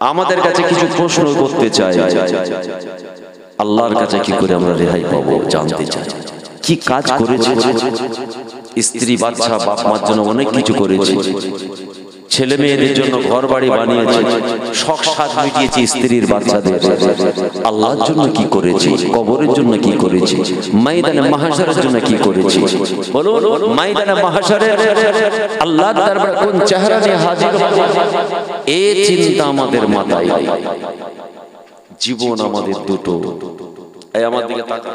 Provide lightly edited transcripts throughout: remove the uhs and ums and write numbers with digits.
আমাদের কাছে কিছু প্রশ্ন করতে চাই, আল্লাহর কাছে কি করে আমরা রেহাই পাবো জানতে চাই। কি কাজ করেছে? স্ত্রী বাচ্চা বাপ মার জন্য অনেক কিছু করেছে, ছেলে মেয়েদের জন্য ঘর বাড়ি বানিয়েছে, শখ সাধ মিটিয়েছে স্ত্রীর বাচ্চাদের। আল্লাহর জন্য কি করেছি? কবরের জন্য কি করেছি? ময়দানে মাহশারের জন্য কি করেছি? বলুন, ময়দানে মাহশারে আল্লাহর দরবারে কোন চেহারা নিয়ে হাজির হব, এই চিন্তা আমাদের মাথায় নেই। জীবন আমাদের দুটো, এই আমার দিকে তাকা।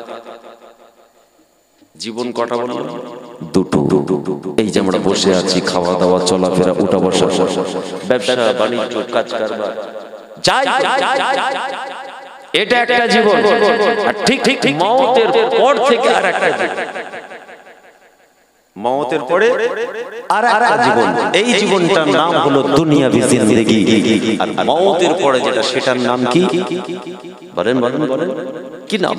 জীবন কটা বলো? দুটো। এই যে আমরা বসে আছি, খাওয়া দাওয়া, চলাফেরা, উঠা বসা, ব্যবসা বাণিজ্য, কাজ কারবার, এটা একটা জীবন। ঠিক ঠিক ঠিক মওতের পর থেকে আর একটা জীবন, মওতের পরে আর একটা জীবন। এই জীবনটার নাম হলো দুনিয়াবি জিন্দেগি। আর মওতের পরে যেটা, সেটার নাম কি? বলেন বলেন বলেন, কি নাম?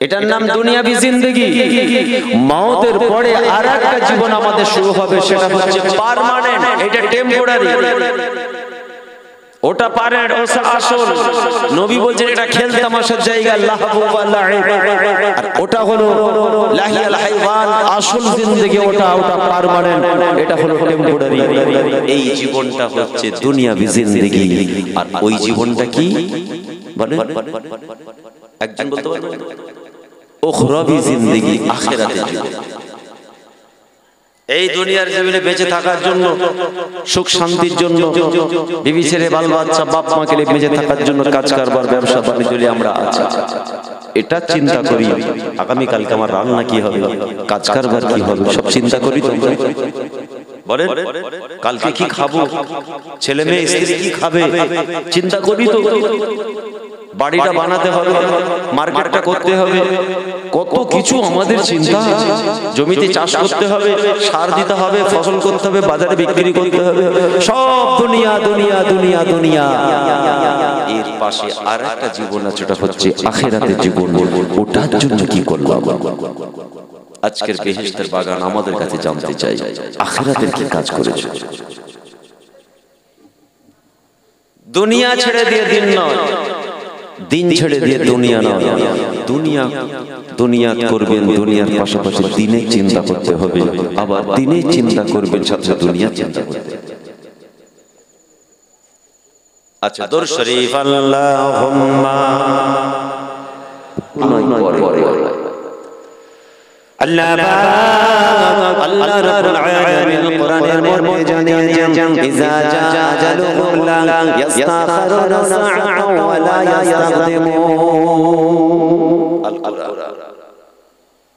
এটার নাম দুনিয়াবি জিন্দেগি। মওতের পরে আরেকটা জীবন আমাদের শুরু হবে, সেটা হচ্ছে পার্মানেন্ট। এটা টেম্পোরারি, ওটা পারেন, ওটা আসল। নবী বলছেন এটা খেল তামাশার জায়গা, লাহবু ওয়া লাইব। আর ওটা হলো লাহিয়াল হাইওয়ান, আসল জিন্দেগি। ওটা পার্মানেন্ট, এটা হলো টেম্পোরারি। এই জীবনটা হচ্ছে দুনিয়াবি জিন্দেগি। আর ওই জীবনটা কি বলেন? একজন বলতে পারবেন? উখরাবি জিন্দেগি, আখিরাতের জীবন। এই দুনিয়ার জীবনে বেঁচে থাকার জন্য, সুখ শান্তির জন্য, বিবি ছেলে বাল বাচ্চা বাপ মাকে নিয়ে বেঁচে থাকার জন্য কাজ কারবার, ব্যবসা বাণিজ্য আমরা আছি। এটা চিন্তা করি আগামী কালকে আমার রান্না কি হবে, কাজ কারবার কি হবে, সব চিন্তা করি তো। বলেন কালকে কি খাবো, ছেলে মেয়ে স্ত্রী কি খাবে, চিন্তা করি তো। বাড়িটা বানাতে হবে, মার্কেটটা করতে হবে, কত কিছু আমাদের চিন্তা। জমিতে চাষ করতে হবে, সার দিতে হবে, ফসল করতে হবে, বাজারে বিক্রি করতে হবে, সব দুনিয়া দুনিয়া দুনিয়া দুনিয়া। এর পাশে আর একটা জীবন আছে, ওটা হচ্ছে আখিরাতের জীবন। ওটার জন্য কি করলাম? আজকের বেহেশতের বাগান আমাদের কাছে জানতে চাই, আখিরাতের কি কাজ করেছে? দুনিয়া ছেড়ে দিয়ে দিন নয়, দিন ছেড়ে দিয়ে দুনিয়া নয়। দুনিয়া করবেন, দুনিয়ার পাশাপাশি দিনে চিন্তা করতে হবে, আবার দিনে চিন্তা করবেন, সাথে দুনিয়া চিন্তা করতে হবে। আচ্ছা, দরুদ শরীফ আল্লাহুম্মা আল্লাহ আল্লাহ রাব্বুল আলামিন কোরআনের মধ্যে জানিয়েছেন, ইযা জা আজালুহুম লা ইস্তাখিরুনা সাআতাও ওয়া লা ইস্তাকদিমুন। আল কুরআন।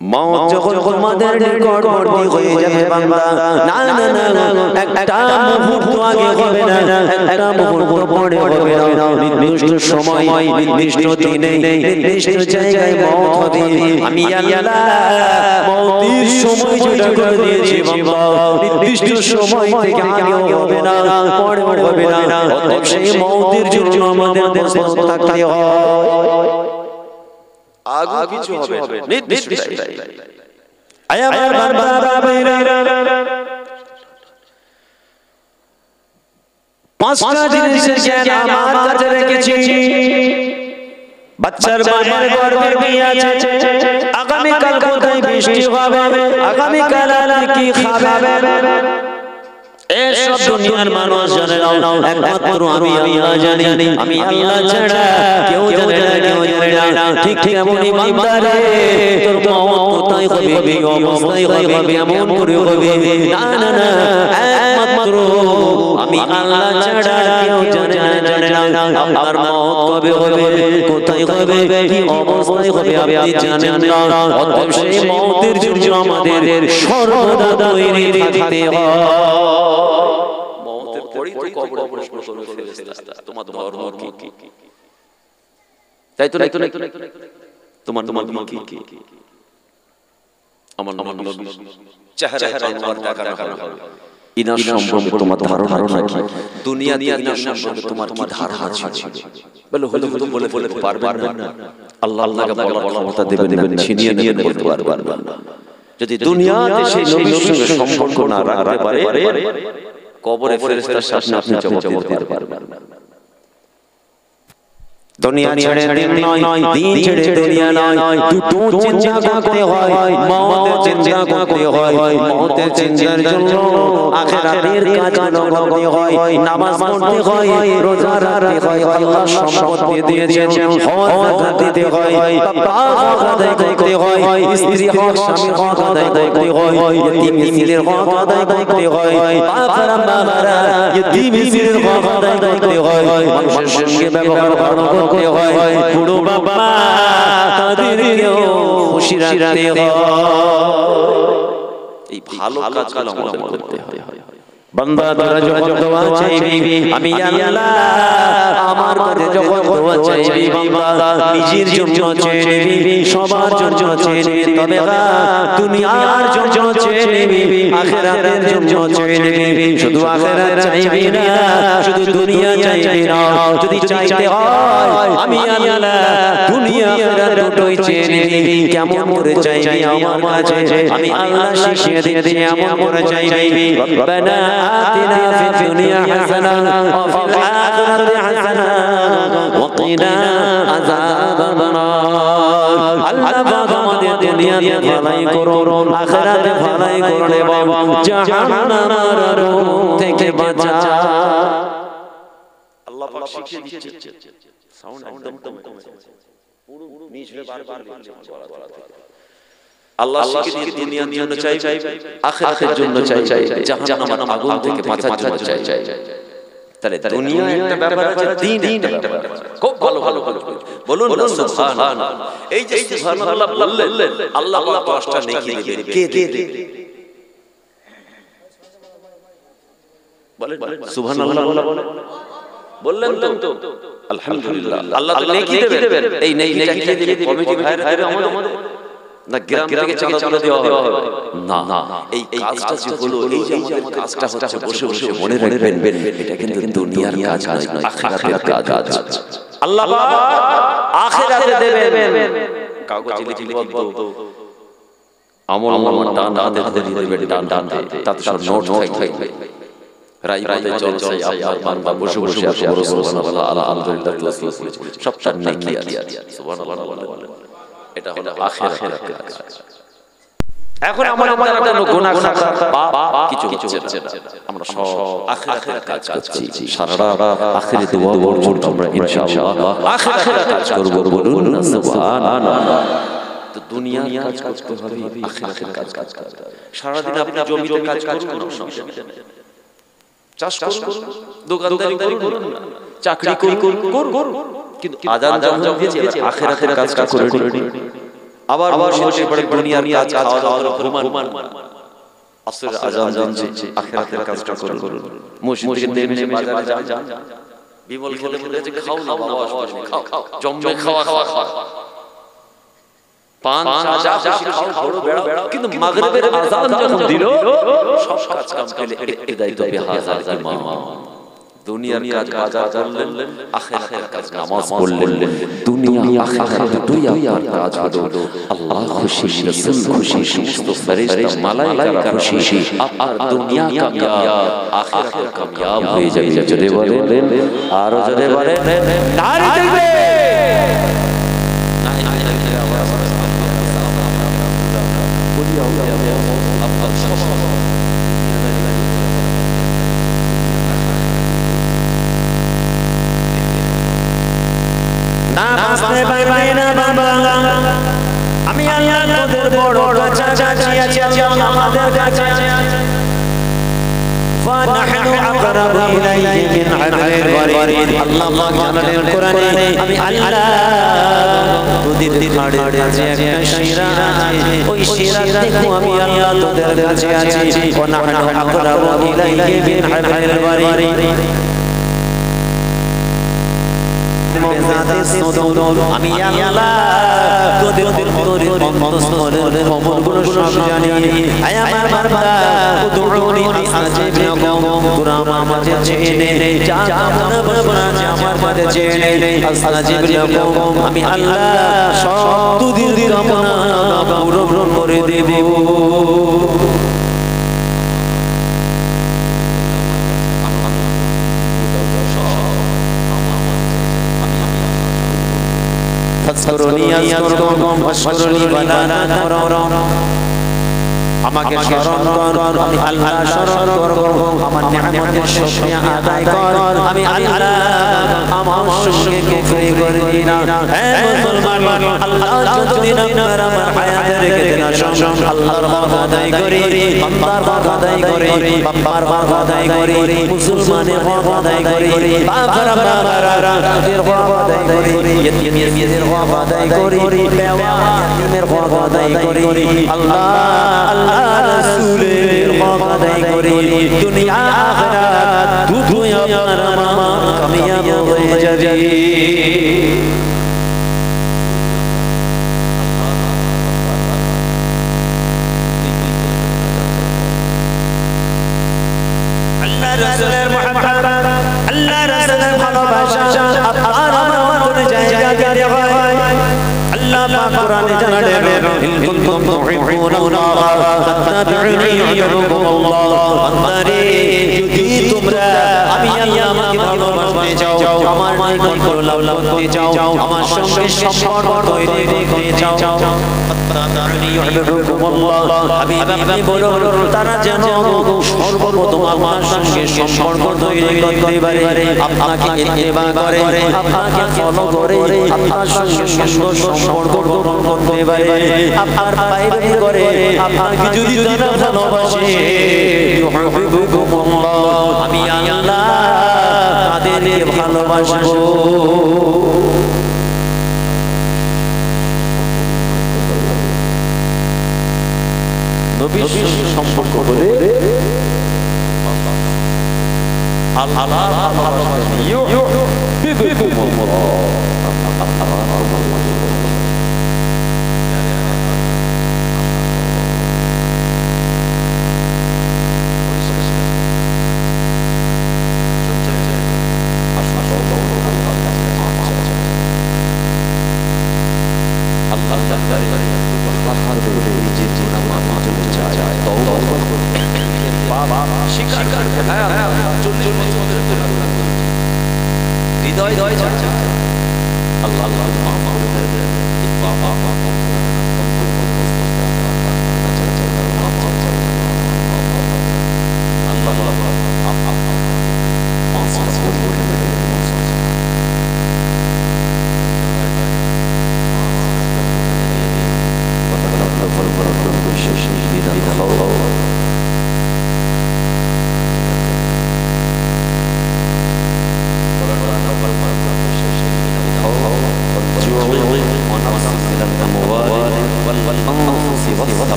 মওত যখন তোমাদের নিকটবর্তী হয়ে যাবে বান্দা, না না না, একটা মুহূর্ত আগে হবে না, একটা মুহূর্ত পরে হবে না। নির্দিষ্ট সময়, নির্দিষ্ট দিনে, নির্দিষ্ট জায়গায় মওত হবে। আমি আল্লাহ মওতের সময় যেটা করে দিয়েছি বান্দা, নির্দিষ্ট সময় থেকে আগেও হবে না, পরেও হবে না। অতএব সেই মওতের জন্য আমাদের প্রস্তুত থাকতে হয়। আগু কিছু হবে নির্দিষ্ট আমার পাঁচটা জিনিসের জ্ঞান আমার কাছে রেখেছি। বাচ্চার মায়ের গর্ভে কি আছে, আগামী কাল কোথায় বৃষ্টি হবে, আগামী কাল কি খাবে, এসব দুনিয়ার মানুষ জানে না, একমাত্র আমি আল্লাহ জানি। আমি আল্লাহ ছাড়া কেউ জানে না, কেউ জানে না। ঠিক ঠিক এমনই বান্দারে, তোর মওত কোথায় হবে, এই অবস্থায় হবে, এমন করে হবে, না না না, একমাত্র আমি আল্লাহ ছাড়া কেউ জানে না। আপনার মওত কবে হবে, কোথায় হবে, কি অবস্থায় হবে আপনি জানেন না। অতএব সেই মওতের জন্য আমাদের সর্বদা তৈরি থাকতে হয়। তোমার ধর্ম কি? তাই তো, তোমার ধর্ম কি? আমার চেহারা দেখানো হবে। ইনার সম্পর্কে তোমার ধারণা কি? দুনিয়া ইনার সম্পর্কে তোমার কি ধারণা ছিল? বলে বলে পারবেন না। আল্লাহ আল্লাহকে বলার ক্ষমতা দেবেন না, ছিনিয়ে নিয়ে বলতে পারবেন না। যদি দুনিয়াতে সেই নবীর সঙ্গে সম্পর্ক না রাখতে পারে, কবরে ফেরেশতার সামনে আপনি জবাব দিতে পারবেন না। দুনিয়া ছেড়ে দিন নয়, দিন ছেড়ে দুনিয়া নয়, দুটো চিন্তা করতে হয়, মওতের চিন্তা করতে হয়, মওতের চিন্তার জন্য আখিরাতের কাজগুলো করতে হয়, নামাজ পড়তে হয়, রোজা রাখতে হয়, আল্লাহ সম্পদ দিয়েছেন, হজ দিতে হয়, বাবা হক আদায় করতে হয়, স্ত্রী হক স্বামী হক আদায় করতে হয়, ইতিম মিসকিনের হক আদায় করতে হয়, বাবা মারা ইতিম মিসকিনের হক আদায় করতে হয়, মানুষের সঙ্গে ব্যবহার করতে হয়, বুড়ো বাবা তাদেরকেও খুশি রাখতে হয়। এই ভালো কাজগুলো আমাদের করতে হয়। বান্দা তোরা যখন দোয়া চাইবি, আমি আল্লাহ আমার কাছে যখন দোয়া চাইবি, বান্দা নিজের জন্য চেয়ে নিবি, সবার জন্য চেয়ে নিবি, তবে দুনিয়ার জন্য চেয়ে নিবি, আখিরাতের জন্য চেয়ে নিবি। শুধু আখিরাত চাইবি না, শুধু দুনিয়া চাইবি না, যদি চাইতে হয় আমি আল্লাহ দুনিয়া আখিরাত দুটোই চেয়ে নিবি। কেমন করে চাইবি আমার কাছে আমি আল্লাহ শিখিয়ে দিয়েছি, এমন করে চাইবি রব্বানা آتنا في الدنيا حسنة وفي الآخرة حسنة وقنا عذاب النار। আল্লাহ পাক আমাদের দুনিয়াতে ভালাই করুন, আখিরাতে ভালাই করুন এবং জাহান্নামের আগুন থেকে বাঁচান। আল্লাহ পাক শিখিয়ে দিচ্ছে, সাউন্ড একদম কমে পুরো নিচে বারবার বলা থাকে। আল্লাহ শিখিয়ে দুনিয়ার জন্য চাই, আখিরাতের জন্য চাই, জাহান্নামের আগুন থেকে বাঁচার জন্য চাই। তাহলে দুনিয়া একটা ব্যাপার আছে, দিন একটা ব্যাপার আছে। খুব ভালো বলুন না সুবহানাল্লাহ। এই যে সুবহানাল্লাহ বললেন, আল্লাহ পাক 10টা নেকি দিবেন। কে দেবে? বলেন সুবহানাল্লাহ বললেন তো আলহামদুলিল্লাহ। আল্লাহ তো নেকি দেবেন, এই নেকিটা দিবে কমিটি ভাইরা আমাদের না গ্রাম থেকে চাঁদা দেওয়া হবে না। এই কাজটা যে হলো, এই যে আমাদের কাজটা হচ্ছে বসে বসে মনে রাখবেন, এটা কিন্তু দুনিয়ার কাজ নয়, আখিরাতের কাজ। আল্লাহ পাক আখিরাতে দেবেন। কাগজে লিখে বলতো আমল আমার ডান হাতে ধরে দেবেন, ডান হাতে, তাতে সব নোট থাকবে। রাইবাদে জলসায় আপনার বান্দা বসে বসে আছে, সুবহানাল্লাহ আলহামদুলিল্লাহ সবটা নেকি আছে। সুবহানাল্লাহ। এটা হলো আখিরাতের কাজ। এখন আমরা কোনো গুনাহ খাতা পাপ কিছু হচ্ছে না, আমরা সব আখিরাতের কাজ করছি। সারা রাত আখিরাতে দোয়া পর্যন্ত আমরা ইনশাআল্লাহ আখিরাতের কাজ করব। বলুন না সুবহানাল্লাহ। তো দুনিয়ার কাজ করতে হবে, আখিরাতের কাজ করতে হবে। সারা দিন আপনি জমিতে কাজ করুন, চাষ করুন, দোকানদারি করুন, চাকরি করুন, কিন্তু আযান যখন দিয়েছে আখিরাতের কাজটা করে নিন। আবার বসে পড়ে দুনিয়ার কাজ, খাওয়া দাওয়া, ঘুমান, আসরের আযান দিচ্ছে, আখিরাতের কাজটা করুন। মসজিদে নেমে বাজারে যান, বিমল খেলে বলে যে খাও না বাবা, খাও জম্মে খাওয়া পান চা খাও, ঘোরো বেড়াও, কিন্তু মাগরিবের আযান যখন দিল সব কাজ কাম ফেলে ইবতিদাইত বিহাযাল ইমাম। দুনিয়ার কাজ বাজার করলেন, আখিরাতের কাজ নামাজ পড়লেন। দুনিয়া আখিরাত দুই আপনার কাজ হলো আল্লাহ খুশি, রাসূল খুশি, সমস্ত ফেরেশতা মালায়েকা খুশি। আপনার দুনিয়া কামিয়াব, আখিরাত কামিয়াব হয়ে যাবে। যদি বলেন আরো যদি বলেন নারী দেখবে না বাঁচতে পারবে না বাবা, আমি আল্লাহ তোদের বড় কাছাকাছি আছি, আমাদের কাছে ونحن أقرب إليه من حبل الوريد। আল্লাহ পাক জানালেন কোরআনে, আমি আল্লাহ তোদের ঘাড়ের কাছে একটা শিরা আছে, ওই শিরা দেখো আমি আল্লাহ তোদের কাছে আছি। ونحن أقرب إليه من حبل الوريد। আমি আল্লাহ তোদের অন্তরের অন্তঃস্থলের খবরগুলো সব জানি। আয় আমার বান্দা উদউনি আস্তাজিব লাকুম, তোরা আমার মাঝে চেনে যা আপনারা বাবা আমার মাঝে চেনে আস্তাজিব লাকুম। আমি আল্লাহ সব তোদের কামনা পূরণ করে দেব। ফাজকুরুনি আযকুরকুম ওয়াশকুরুলি ওয়ালা তাকফুরুন। আমাকে স্মরণ কর, আমি আল্লাহ স্মরণ করব, আমার নিয়ামতের শুকরিয়া আদায় কর, আমি আল্লাহ আমার সঙ্গে কুফরি করবি না। হে মুসলমান, আল্লাহ যতদিন আপনার আমার হায়াতে রেখে দেন, শোন আল্লাহর হক আদায় করি, বান্দার হক আদায় করি, বাবার হক আদায় করি, মুসলমানের হক আদায় করি, বাবার বাবাদের হক আদায় করি, ইতিমের হক আদায় করি, বেওয়া ইতিমের হক আদায় করি, আল্লাহ আল্লাহ রাসূলের হক আদায় করি, দুনিয়া আখিরাত দুটোই আপনার আমার কামিয়াব হয়ে যাবে। আল্লাহ রাসূলের মুহাব্বত, আল্লাহ রাসূলের ভালোবাসা আপনার আমার মনে জায়গা দিতে হয়। আল্লাহ পাক কোরআনে জানালেন, ইন কুনতুম তুহিব্বুনাল্লাহ ফাত্তাবিউনি ইউহিব্বুকুমুল্লাহ। বান্দারে, যদি তোমরা আমি আল্লাহকে ভালোবাসতে চাও, আমার নিকট লাভ করতে চাও, আমার সঙ্গে সম্পর্ক তৈরি করতে চাও, ফাত্তাবিউনি ইউহিব্বুকুমুল্লাহ। হাবিব বলো তারা যেন সর্বপ্রথম আমার সঙ্গে সম্পর্ক তৈরি করতে পারে, আপনাকে ইত্তেবা করে, আপনাকে ফলো করে, আপনার সঙ্গে সম্পর্ক গ্রহণ করতে পারে, আপনার পায়রানি করে, আপনাকে যদি তারা ভালোবাসে, ইউহিব্বুকুমুল্লাহ, আমি আল্লাহ তাদেরকে ভালোবাসবো। নবীর সঙ্গে সম্পর্ক করে আল্লাহ ভালোবাসেন, ইউহিব্বুকুমুল্লাহ।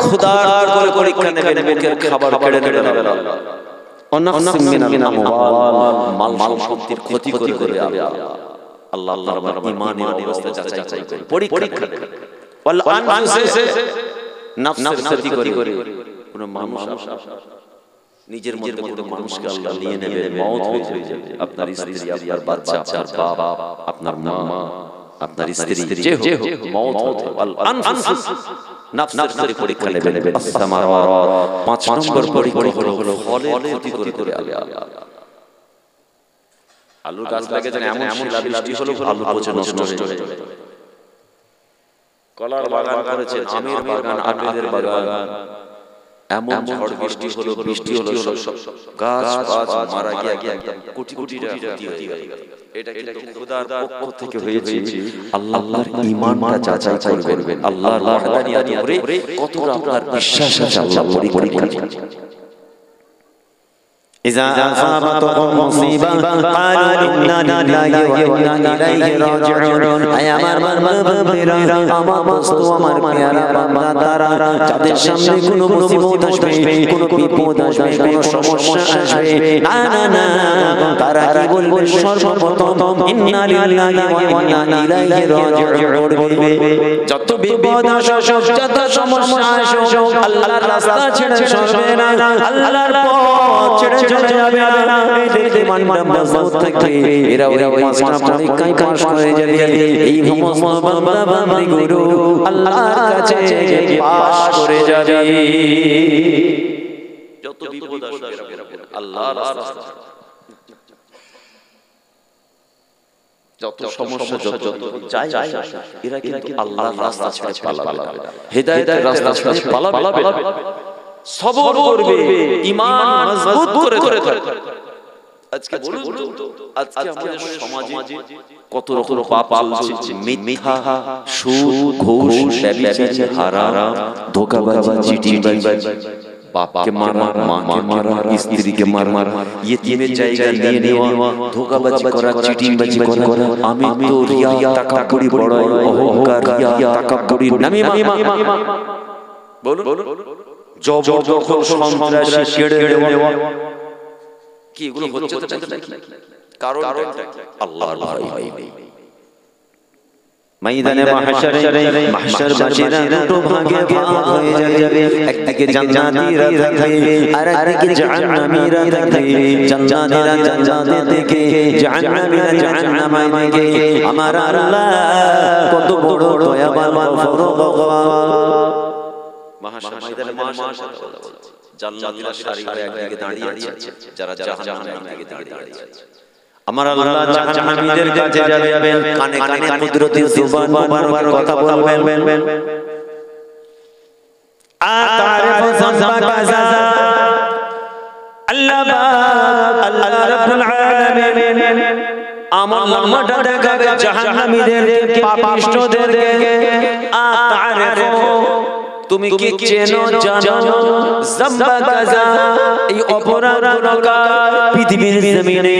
খুদার করে পরীক্ষা নেবেন, মুখের খাবার কেড়ে নেবেন, অনাকসিম মিনাল আমওয়াল, মাল সম্পত্তির ক্ষতি করে আল্লাহ আল্লাহর ঈমানের অবস্থা যাচাই করে পরীক্ষা নেবেন। ওয়াল আনফুসে, নফসের ক্ষতি করে কোন মানুষ নিজের মধ্যে কোনো মানুষকে আল্লাহ নিয়ে নেবে, মওত হয়ে যাবে, আপনার স্ত্রী, আপনার বাচ্চা, আপনার বাপ, আপনার মা, আপনার স্ত্রী, যে হোক মওত হবে। ওয়াল আনফুস, নফসের পরীক্ষা নেবেন। আসসামারাত, 5 নম্বর পরীক্ষা হলো ফলের ক্ষতি করে আল্লাহ। আলু গাছ লাগিয়েছেন, এমন শিলাবৃষ্টি হলো আলু পচে নষ্ট হয়ে যায়। কলার বাগান করেছেন, আমের বাগান, আপেলের বাগান, এমন ঝড় বৃষ্টি হলো সব গাছ মারা গিয়ে কোটি কোটি টাকা ক্ষতি হয়ে গেল। এটা কিন্তু খোদার পক্ষ থেকে হয়েছে। আল্লাহর ঈমানটা যাচাই করবেন, আল্লাহর ওয়াহদানিয়াতের উপরে কতটা আপনার বিশ্বাস আছে আল্লাহ পরীক্ষা করছেন। إذا أصابتهم مصيبة قالوا إنا لله وإنا إليه راجعون। আমার বান্দারা, আমার বস্তু, আমার প্রিয়রা বান্দারা, যাদের সামনে কোনো মুসিবত আসবে, কোনো বিপদ আসবে, কোনো সমস্যা আসবে, না না না, তারা কি বলবে? সর্বপ্রথম ইন্না লিল্লাহি ওয়া ইন্না ইলাইহি রাজিউন বলবে। যত বিপদ আসুক, যত সমস্যা আসুক, আল্লাহর রাস্তা ছেড়ে সরবে না, আল্লাহর পথ ছেড়ে চলে যাবে না এদের ইমানটা মজবুত থাকবে এরা ওই পাঁচটা পরীক্ষায় পাস করে যাবে এই সমস্ত বান্দা বান্দি গুরু আল্লাহর কাছে পাস করে যাবে যত বিপদ আসবে আল্লাহর রাস্তা যত সমস্যা যত যায় এরা কিন্তু আল্লাহর রাস্তা ছেড়ে পালাবে হিদায়াতের রাস্তা ছেড়ে পালাবে সবর করবে ঈমান মজবুত করে ধরে আজকে বলুন তো আজকে আমাদের সমাজে কত রকম পাপ চলছে মিথ্যা সুদ ঘুষ ব্যভিচার হারাম ধোঁকাবাজি চিটিংবাজি বাপকে মারা মাকে মারা স্ত্রীকে মারা ইয়েতিমের জায়গা নিয়ে নেওয়া ধোঁকাবাজি করা চিটিংবাজি করা আমি তো রিয়া তাকাব্বুরি বড় অহংকার রিয়া তাকাব্বুরি নামিমা বলুন জবরদখল সন্ত্রাসী কেড়ে নেওয়া কি এগুলো হচ্ছে তো নাকি কারণ আল্লাহর ভয় ময়দানে মাহশার বাসীরা দুটো ভাগে ভাগ হয়ে যাবে একদিকে জান্নাতীরা থাকবে আর একদিকে জাহান্নামীরা থাকবে জান্নাতীরা জান্নাতে থেকে জাহান্নামীরা জাহান্নামে থেকে আমার আল্লাহ কত বড় দয়াবান ভগবান মাহশার ময়দানে মাশাআল্লাহ জান্নাতীরা সারি হয়ে একদিকে দাঁড়িয়ে আছে যারা জাহান্নামের একদিকে দাঁড়িয়ে আছে আমার আল্লাহ জাহান্নামীদের কাছে যাবেন কানে কানে কুদরতি জুবান মুবারক কথা বলবেন আতারিফু যামবা কাযা আল্লাহ রাব্বুল আলামিন আমার নামটা দেখাবে জাহান্নামীদেরকে পাপিষ্ঠদেরকে আতারিফু তুমি কি চেনো জানো যামবা কাযা এই অপরাধ গুনাহগার পৃথিবীর জমিনে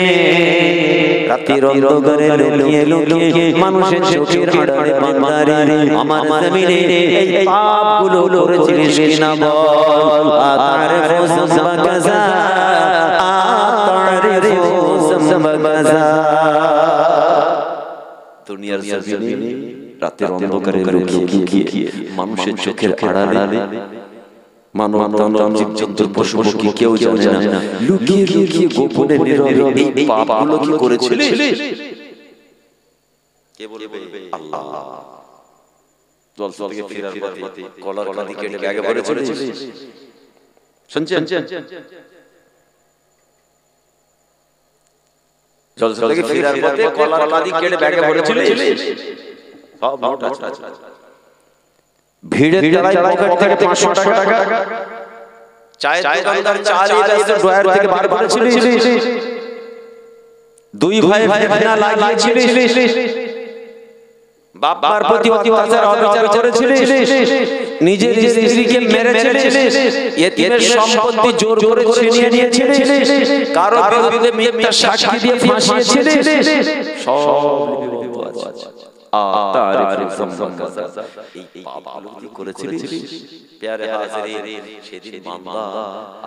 রাতের অন্ধকারে লুকিয়ে লুকিয়ে মানুষের চোখের আড়ালে বান্দারে আমার জমিনে এই পাপগুলো করেছিস কিনা বল আতারিফু যামবা কাযা আতারিফু যামবা কাযা দুনিয়ার জমিনে রাতের অন্ধকারে লুকিয়ে মানুষের চোখের আড়ালে মানব জীবজন্তু পশু পক্ষী কেউ জানে না লুকিয়ে লুকিয়ে গোপনে নীরবে এই পাপগুলো কি করেছিস কে বলবে আল্লাহ জলসা থেকে ফেরার পথে কলার কাঁদি কেটে ব্যাগে ভরেছিস শুনছেন জলসা থেকে ফেরার পথে কলার কাঁদি কেটে ব্যাগে ভরেছিস সব নোট আছে ভিড়ের জ্বালায় পকেট থেকে 500 টাকা চায়ের দোকানদার চা নিয়ে এসে ড্রয়ার থেকে বার করেছিস দুই ভাই ফিতনা লাগিয়েছিস বাবার প্রতি অত্যাচার অবিচার করেছিস নিজের স্ত্রীকে মেরেছিস ইতিমের সম্পত্তি জোর করে ছিনিয়ে নিয়েছিস কারো বিরুদ্ধে মিথ্যা সাক্ষী দিয়ে ফাঁসিয়েছিস সব লিপিবদ্ধ আছে আতারিফু যামবা কাযা এই পাপগুলো কি করেছিস প্যারে হাজিরিন সেদিন বান্দা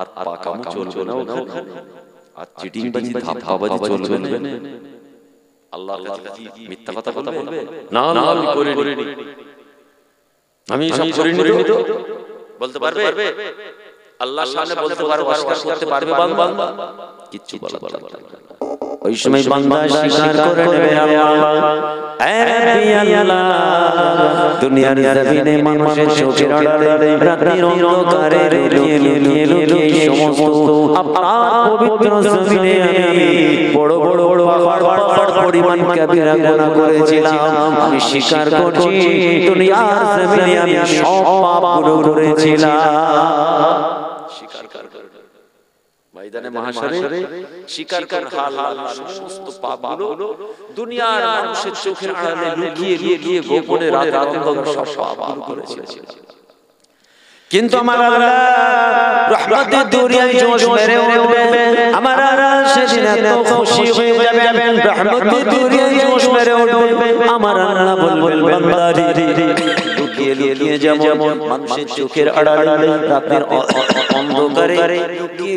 আর পাকামো চলবে না ওখানে আর চিটিংবাজি ধাপ্পাবাজি চলবে না আল্লাহর কাছে কি মিথ্যা কথা বলবে না না আমি করিনি আমি সব করিনি তো বলতে পারবে আল্লাহর সামনে বলতে পারবে অস্বীকার করতে পারবে বান্দা কিচ্ছু বলা ওই সময় বান্দা স্বীকার করে নেবে আল্লাহ আল্লাহ দুনিয়ার জমিনে মানুষের চোখের আড়ালে রাতের অন্ধকারে লুকিয়ে সমস্ত আপনার পবিত্র জমিনে আমি বড় পাহাড় পরিমাণ কবিরা গুনাহ করেছিলাম আমি স্বীকার করছি দুনিয়ার জমিনে আমি সব পাপগুলো করেছিলাম স্বীকার কর ময়দানে মাহশারে স্বীকার কর হাল সমস্ত পাপগুলো দুনিয়ার মানুষের চোখের আড়ালে লুকিয়ে গোপনে রাতের অন্ধকারে সব পাপ করেছিলাম কিন্তু আমার আল্লাহ রহমতের দরিয়ায় জোশ মেরে উঠবে আমার আল্লাহ সেদিন এত খুশি হয়ে যাবেন রহমতের দরিয়ায় জোশ মেরে উঠবে আমার আল্লাহ বলবেন বান্দারে লুকিয়ে যেমন মানুষের চোখের আড়ালে রাতের অন্ধকারে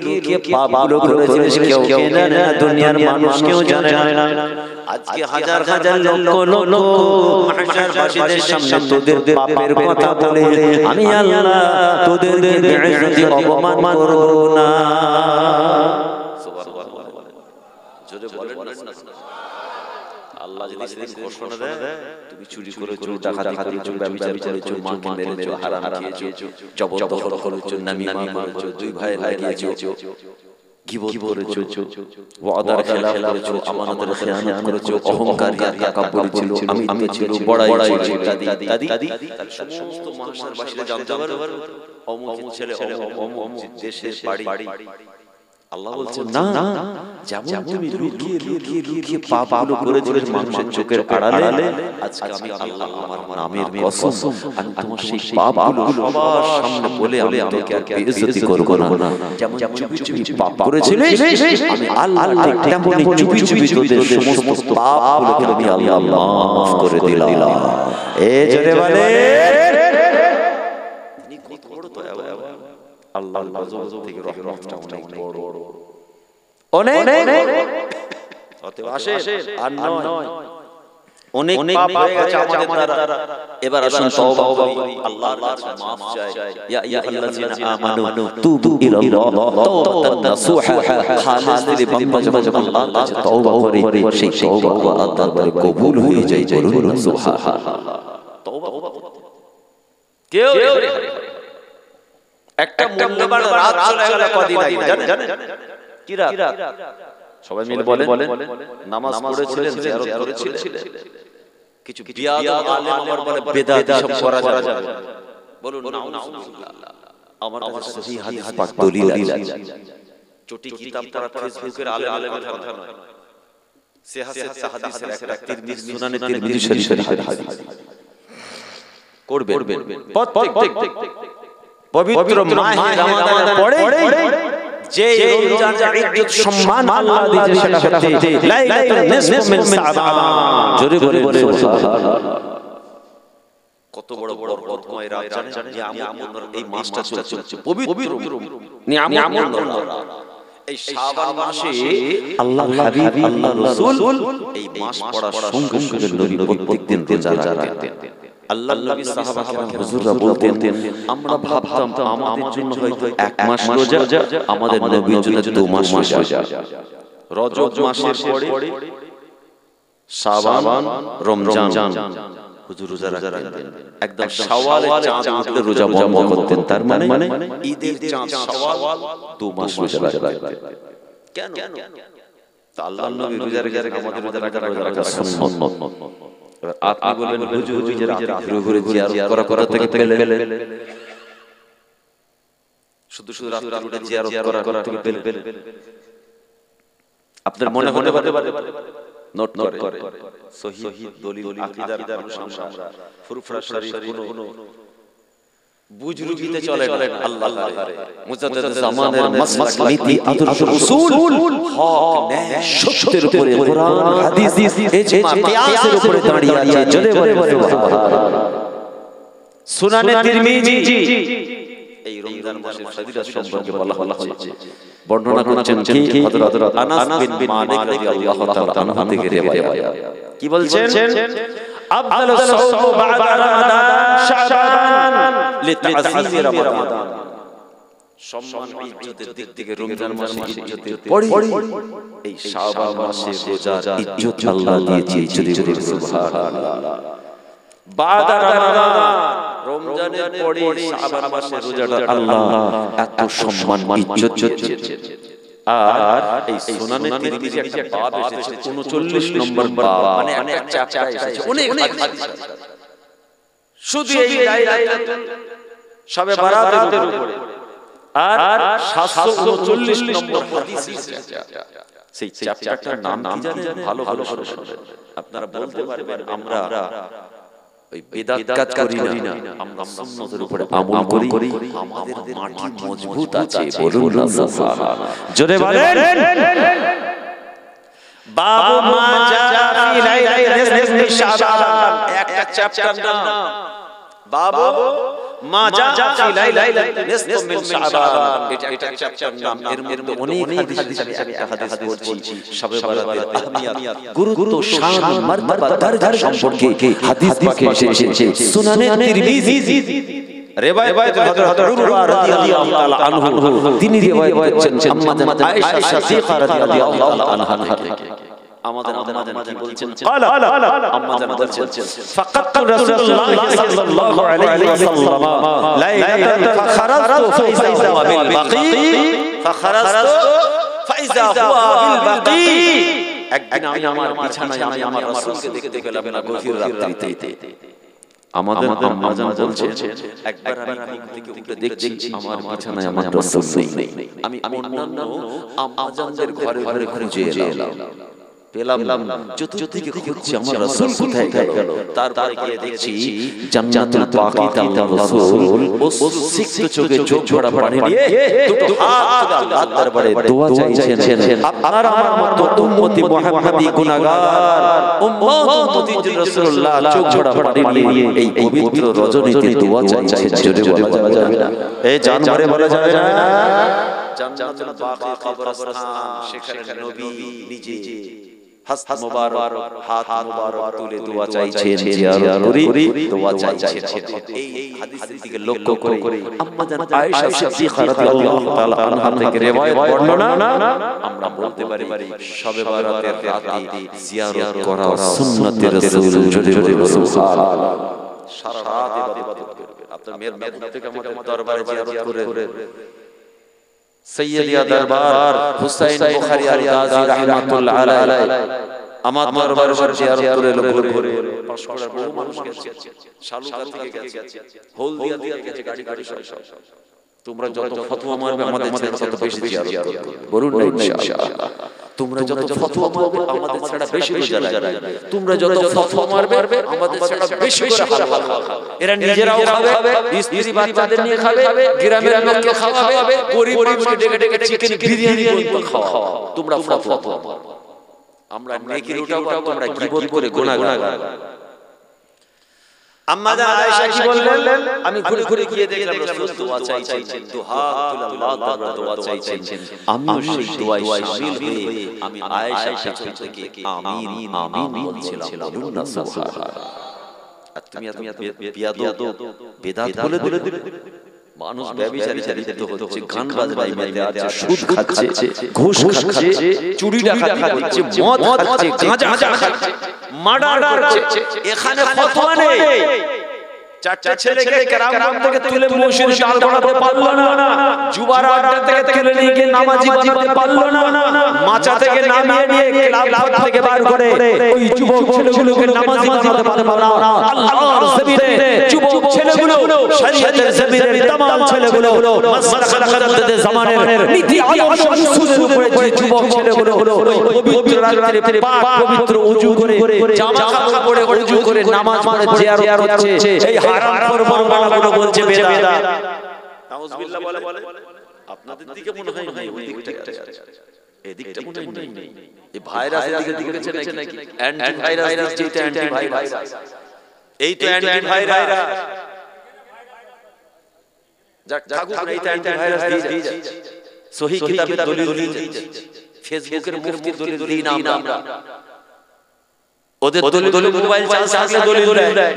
লুকিয়ে পাপগুলো করেছিস কেউ জানে না দুনিয়ার মানুষ কেউ জানে না আজকে হাজার হাজার লক্ষ মাহশার বাসীদের সামনে তোদের পাপের কথা বলে আমি আল্লাহ তোদেরকে বেইজ্জতি অপমান করব না আল্লাহ যদি সেদিন ঘোষণা দেয় তুমি চুরি করেছো, ডাকাতি করেছো, ব্যভিচার করেছো, মাকে মেরেছো, হারাম খেয়েছো, জবরদখল করেছো, নামিমা করেছো, দুই ভাই লাগিয়েছো, গীবত করেছো, ওয়াদার খেলাফ করেছো, আমানতের খেয়ানত করেছো, অহংকারিয়া তাকাব্বুরি ছিল, আমি ছিল, বড়াই ছিল, ইত্যাদি তার সমস্ত মাহশারবাসীরা জানতে পারবে অমুক ছেলে অমুক দেশের বাড়ি। আল্লাহ বলছেন না, যেমন তুমি লুকিয়ে লুকিয়ে লুকিয়ে পাপগুলো করেছিলে মানুষের চোখের আড়ালে, আজকে আমি আল্লাহ আমার নামের কসম আমি তোমার সেই পাপগুলো সবার সামনে বলে আমি তোকে আর বেইজ্জতি করব না। যেমন চুপি চুপি পাপ করেছিলিস আমি আল্লাহ তেমনি চুপি চুপি তোদের সমস্ত পাপগুলোকে আমি আল্লাহ মাফ করে দিলাম। এই জোরে বলে তিনি কত বড় দয়াবান, আল্লাহর গজব থেকে রহমতটা অনেক বড়, অনেক অতএব আসেন আর নয় অনেক পাপ হয়ে গেছে আমাদের দ্বারা, এবার আসুন তওবা করি, আল্লাহর কাছে maaf চাই। ইয়া আইয়ুহাল্লাযিনা আমানু তুবু ইলাল্লাহ তাওবাতান নাসুহা, খালিস দিলে বান্দা যখন আল্লাহর কাছে তওবা করে সেই তওবা আল্লাহর দরবারে কবুল হয়ে যায়। বলুন সুবহানাল্লাহ। তওবা কেউ একটা মূল্যবান রাত চলে গেল কদিন আগে, জানেন কি রাত? সবাই মিলে বলেন নামাজ পড়েছিলেন, জিয়ারত করেছিলেন, কিছু বিয়াদব আলেম আবার বলে বেদাত সব করা যাবে, বলুন নাউজুবিল্লাহ। আমার কাছে সহিহ হাদিস পাক দলিল আছে, চটি কিতাব পড়া ফেসবুকের আলেমের কথা নয়, সিহাহাত হাদিসের একটা তিরমিজি সুনানে তিরমিজি শরীফের হাদিস করবেন প্রত্যেক পবিত্র মাহে রমাদানের পরে যে রমজানের ইজ্জত সম্মান আল্লাহ দিয়েছে সেটা হচ্ছে লাইলাতুল নিসফ মিন শাবান। জোরে বলে সুবহানাল্লাহ। কত বড় বড় বরকতময় রাত জানেন, নিয়ামতের এই মাসটা চলছে পবিত্র নিয়ামতের রাত। এই শাবান মাসে আল্লাহর হাবিব আল্লাহর রাসূল এই মাস পড়ার সঙ্গে সঙ্গে নবী প্রত্যেকদিন রোজা রাখতেন। আল্লাহর নবী সাহাবা কেরাম হুজুররা বলতেন আমরা ভাবতাম আমাদের জন্য হয়তো এক মাস রোজা, আমাদের নবীর জন্য 2 মাস রোজা। রজব মাসের পরে শাবান রমজান হুজুর রোজা রাখতেন, একদম শাওয়ালের চাঁদ উঠলে রোজা বন্ধ করতেন। তার মানে ঈদের চাঁদ শাওয়াল 2 মাস রোজা রাখতেন। কেন? তা আল্লাহর নবী রোজা রেখে আমাদের রোজা রাখা সুন্নাত। আপনি বলবেন হুজুর রোজা ঘুরে ঘুরে জিয়ারত করা থেকে পেলেন, শুধু রাতে উঠে জিয়ারত করা থেকে পেলেন, আপনার মনে হতে পারে নোট করে সহিহ দলিল আকীদার অনুসন্ধান আমরা ফুরফুরা শরীফ কোন বুজরুগিতে চলে না, আল্লাহ তাআলা মুজাদ্দিদ জামানের মাসলাক নীতি আদর্শ উসুল হক ন্যায় সত্যের উপরে কোরআন হাদিস ইজমা কিয়াসের উপরে দাঁড়িয়ে আছে। জোরে বলে সুবহানাল্লাহ। সুনানে তিরমিজি এই রমজান মাসের ফজিলত সম্পর্কে বলা হচ্ছে, বর্ণনা করছেন কি হযরত আনাস বিন মালিক রাদিয়াল্লাহু তাআলা আনহু থেকে রিওয়ায়াত। কি বলছেন? আফদালুস সাওম বা'দা রমাদান শাবান লিতা'যীম রমাদান। সম্মান ইজ্জতের দিক থেকে রমজান মাসে ইজ্জতের পরে এই শাবান মাসে রোজার ইজ্জত আল্লাহ দিয়েছে। যদি সুবহানাল্লাহ। বা'দা রমাদান রমজানের পরে শাবান মাসে রোজাটা আল্লাহ এত সম্মান ইজ্জত দিয়েছে। আর এই সুনানে তিরমিজি একটা বাব এসেছে 39 নম্বর বাব, মানে একটা চ্যাপ্টার এসেছে, অনেক হাদিস শুধু এই লাইলাতুল শবে বারাতের উপরে। আর 739 নম্বর হাদিস এসেছে। সেই চ্যাপ্টারটার নাম কি জানেন? ভালো শুনুন, আপনারা বলতে পারবেন আমরা ওই বিদআত কাজ করি না, আমরা সুন্নাতের উপরে আমল করি, আমাদের মাটি মজবুত আছে। বলুন সুবহানাল্লাহ। জোরে বলেন বাবু মা জা ফি লাইলাতিল নিসফি শাবান, একটা চ্যাপ্টার নাম বাবু মা জা ফি লাইলাতিল নিসফি মিন শাবান। এটা চ্যাপ্টার নাম। এর মধ্যে অনেক হাদিস আছে, একটা হাদিস পড়ছি শবে বারাতের আহমিয়াত, গুরুত্ব, শান, মারতাবা, দরজা সম্পর্কে হাদিস পাকে এসেছে সুনানে তিরমিজি। রিওয়ায়াত হযরত উরওয়া রাদিয়াল্লাহু তাআলা আনহু, তিনি রিওয়ায়াত করেছেন আম্মা আয়েশা সিদ্দিকা রাদিয়াল্লাহু তাআলা আনহা থেকে। আমাদের আম্মা জান কি বলছেন আলা আম্মা জান বলছেন ফাকাতু রাসূলুল্লাহ সাল্লাল্লাহু আলাইহি ওয়াসাল্লাম লাইলাতান ফাখারাতু ফাইজা বিল বাকি ফাখারাতু ফাইজা হুয়া বিল বাকি একদিন আমি আমার বিছানায় আমি আমার রাসূলকে দেখতে পেলাম না গভীর রাত্রিতে আমাদের আম্মা জান বলছেন একবার আমি ঘুম থেকে উঠে দেখছি আমার বিছানায় আমার রাসূল নেই আমি অন্যান্য আম্মা জানদের ঘরে ঘরে খুঁজে এলাম পেলাম চতুর্দিকে খুঁজছি আমার রাসূল কোথায় গেল তারপরে গিয়ে দেখছি জান্নাতুল বাকিতে আল্লাহর রাসূল সিক্ত চোখে চোখ ঝরা পানি দিয়ে দুটো হাত তুলে আল্লাহর দরবারে দোয়া চাইছেন আপনার আমার মত উম্মতি মুহাম্মাদি গুনাহগার উম্মতি রাসূলুল্লাহ চোখ ঝরা পানি দিয়ে এই পবিত্র রজনীতে দোয়া চাইছেন জোরে বলা যাবে না এই জান ভরে বলা যাবে না জান্নাতুল বাকি কবরস্থান সেখানে নবী নিজে হাত মুবারক হাত মুবারক তুলে দোয়া চাইছেন জিয়ারত করি দোয়া চাইছেন এই হাদিসের দিকে লক্ষ্য করে আম্মা জান আয়েশা সিদ্দিকা রাদিয়াল্লাহু তাআলা আনহা থেকে riwayat বর্ণনা আমরা বলতে পারি শবে বরাতের রাতে জিয়ারত করা সুন্নাতে রাসূল জোরে সুবহানাল্লাহ সারা রাত ইবাদত করবে আপনার মেহরবানি থেকে আমাদের দরবারে জিয়ারত করে সৈয়দিয়া দরবার হুসাইন বুখারী আল গাজী রাহমাতুল্লাহ আলাইহি আমার দরবারে জিয়ারত করে ঘুরে পাঁশকুড়ার বহু মানুষ গেছে শালুকা থেকে গেছে হলদিয়া থেকে গেছে গাড়ি সব তোমরা যত ফতোয়া মারবে আমাদের তত বেশি জিয়ারত করবে বলুন না ইনশাআল্লাহ তোমরা যত ফতোয়া মারবে আমাদের ছাড়া বেশি করে তোমরা যত ফতোয়া মারবে আমাদের ছাড়া বেশি করে হালাল এরা নিজেরাও খাবে স্ত্রী বাচ্চাদের নিয়ে খাবে গ্রামের লোককে খাওয়াবে গরিব মানুষকে ডেকে ডেকে চিকেন বিরিয়ানি করে খাওয়াবে তোমরা ফতোয়া আমরা নেকির উঠাবো তোমরা গীবত করে গুনাহগার আম্মা জান আয়েশা কি বললেন আমি ঘুরে ঘুরে গিয়ে দেখলাম রাসূল দোয়া চাইছেন দুহা আল্লাহ দরবার দোয়া চাইছেন আমিও সেই দোয়ায় শামিল হয়ে আমি আয়েশা থেকে আমিন আমিন বলছিলাম বলুন না সুবহানাল্লাহ আর তুমি বিয়াদব বেদাত বলে দিলে মানুষ ব্যভিচারী চালিত হচ্ছে গান বাজনায় মেতে আছে সুদ খাচ্ছে ঘুষ খাচ্ছে চুরি ডাকাতি করছে মদ খাচ্ছে গাঁজা খাচ্ছে মার্ডার করছে এখানে ফতোয়া নেই চারটা ছেলেকে কেরাম থেকে তুলে মসজিদে ডাল বানাতে পারলো না জুবার আড্ডা থেকে তুলে নিয়ে গিয়ে নামাজি বানাতে পারলো না মাচা থেকে নামিয়ে নিয়ে ক্লাব থেকে বার করে ওই যুবক ছেলেগুলোকে নামাজি বানাতে পারলো না আল্লাহর জমিনে যুবক ছেলেগুলো শরীয়তের জমিনের तमाम ছেলেগুলো মাসখালাকাতের জামানের নীতি আদর্শ সুদের উপরে যে যুবক ছেলেগুলো পবিত্র রাত্রে পাক পবিত্র ওযু করে জামা কাপড় পরে ওযু করে নামাজ পড়ে জিয়ারত করছে এই হারামখোর মাওলানা বলছে বেদাত নাউজুবিল্লাহ বলে আপনাদের দিকে মনে হয় নাই ওই দিকটা এই দিকটা মনে হয় নাই এই ভাইরাসের দিকে দেখেছেন নাকি অ্যান্টি ভাইরাস যেটা অ্যান্টি ভাইরাস এই তো অ্যান্টি ভাইরাস যাক ঠাকুর এই তো অ্যান্টি ভাইরাস দিয়ে যাচ্ছে সহিহ কিতাবে দলিল দিয়ে যাচ্ছে ফেসবুকের মুফতি দলিল দিই না আমরা ওদের দলিল মোবাইল চার্জ থাকলে দলিল দেয়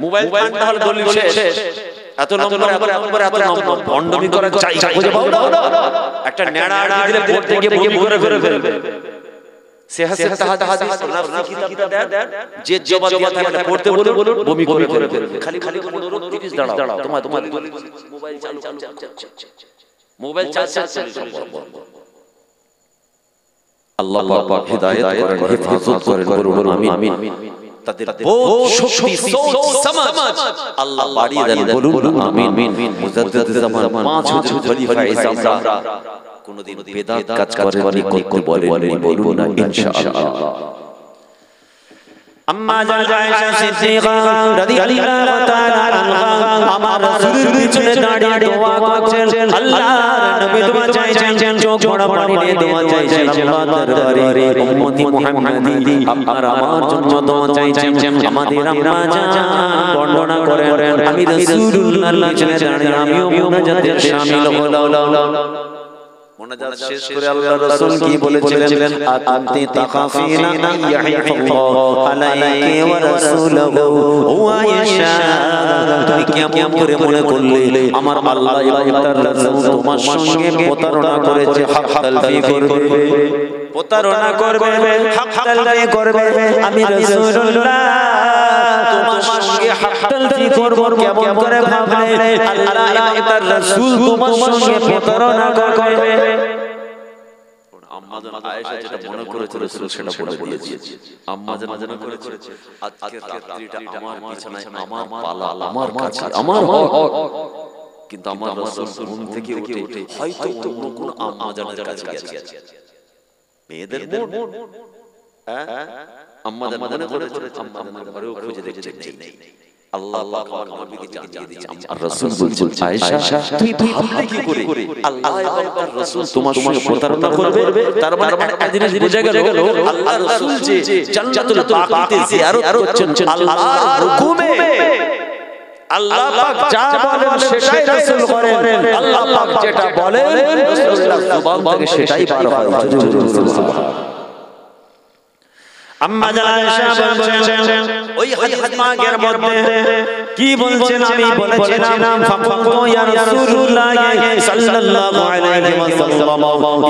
মোবাইল না হলে দলিল শেষ এত নম্বর বন্ডমি করা চাই খুঁজে পাও না একটা নেড়া আড়ি দিলে পড়তে গিয়ে বমি করে ফেলবে সিহাসে হাদিস নাফসি কিতাবটা দেন যে জবাব দিয়া থাকলে পড়তে বলুন বমি করে ফেলবে খালি 15-30 দাঁড়াও তোমার মোবাইল চালু মোবাইল চার্জ সম্ভব আল্লাহ পাক হিদায়াত করেন হেফাজত করেন বলুন আমিন তাদের বহুত শক্তি সোচ সমাজ আল্লাহ বাড়িয়ে দেন বলুন আমিন মুজাদ্দিদ জামান 5 খলিফা ইসলামরা কোনদিন বেদাত কাজ করেনি করতে বলেনি বলুন না ইনশাআল্লাহ আম্মা জান আয়েশা সিদ্দিকা রাদিয়াল্লাহু তাআলা আনহা আমার রাসূলের পিছনে দাঁড়িয়ে দোয়া করছেন আল্লাহর নবী দোয়া চাইছেন চোখ ভরা পানি দিয়ে দোয়া চাইছেন আল্লাহর দরবারে উম্মতি মুহাম্মাদি আপনারা আমার জন্য দোয়া চাইছেন আমাদের আম্মা জান বর্ণনা করেন আমি রাসূলুল্লাহর পিছনে দাঁড়িয়ে আমিও মুনাজাতে শামিল হলাম মোনাজাত শেষ করে আল্লাহর রাসূল কি বলেছিলেন আনতি তাখাফিনা ইয়াহিফাল্লাহু আলাইকি ওয়া রাসূলুহু ওয়া আয়েশা তুমি কেমন করে মনে করলে আমার আল্লাহ এবং তার রাসূল তোমার সঙ্গে প্রতারণা করেছে হক তালফি করবে প্রতারণা করবে হক তালফি করবে আমি রাসূলুল্লাহ তোমার সঙ্গে হক তালফি করব কেমন করে ভাবলে আল্লাহ এবং তার রাসূল তোমার সঙ্গে প্রতারণা করবে আম্মা জান আয়েশা যেটা মনে করেছে রাসূল সেটা বলে দিয়েছে আম্মা জান মনে করেছে আজকের রাত্রিটা আমার বিছানায় আমার পালা আমার কাছে আমার হক কিন্তু আমার রাসূল ঘুম থেকে উঠে হয়তো অন্য কোন আম্মা জানের কাছে গেছে মেয়েদের মুড আম্মা জান মনে করেছে আম্মা জানের ঘরেও খুঁজে দেখছে নেই আল্লাহ পাক আমার নবীকে জানিয়ে দিয়েছে আর রাসূল বলছেন আয়েশা তুই ভাবলে কি করে আল্লাহ এবং তার রাসূল তোমার সঙ্গে প্রতারণা করবে তার মানে একটা জিনিস বোঝা গেল আল্লাহ রাসূল যে জান্নাতুল বাকিতে জিয়ারত করছেন আল্লাহর হুকুমে আল্লাহ পাক যা বলেন সেটাই রাসূল করেন আল্লাহ পাক যেটা বলেন রাসূলুল্লাহ জবান থেকে সেটাই বার হয় সুবহানাল্লাহ আম্মা জান আয়েশা বলছেন ওই হাদিস পাকের মধ্যে কি বলছেন আমি বলেছিলাম ফাকুতু ইয়া রাসূলুল্লাহ সাল্লাল্লাহু আলাইহি ওয়াসাল্লাম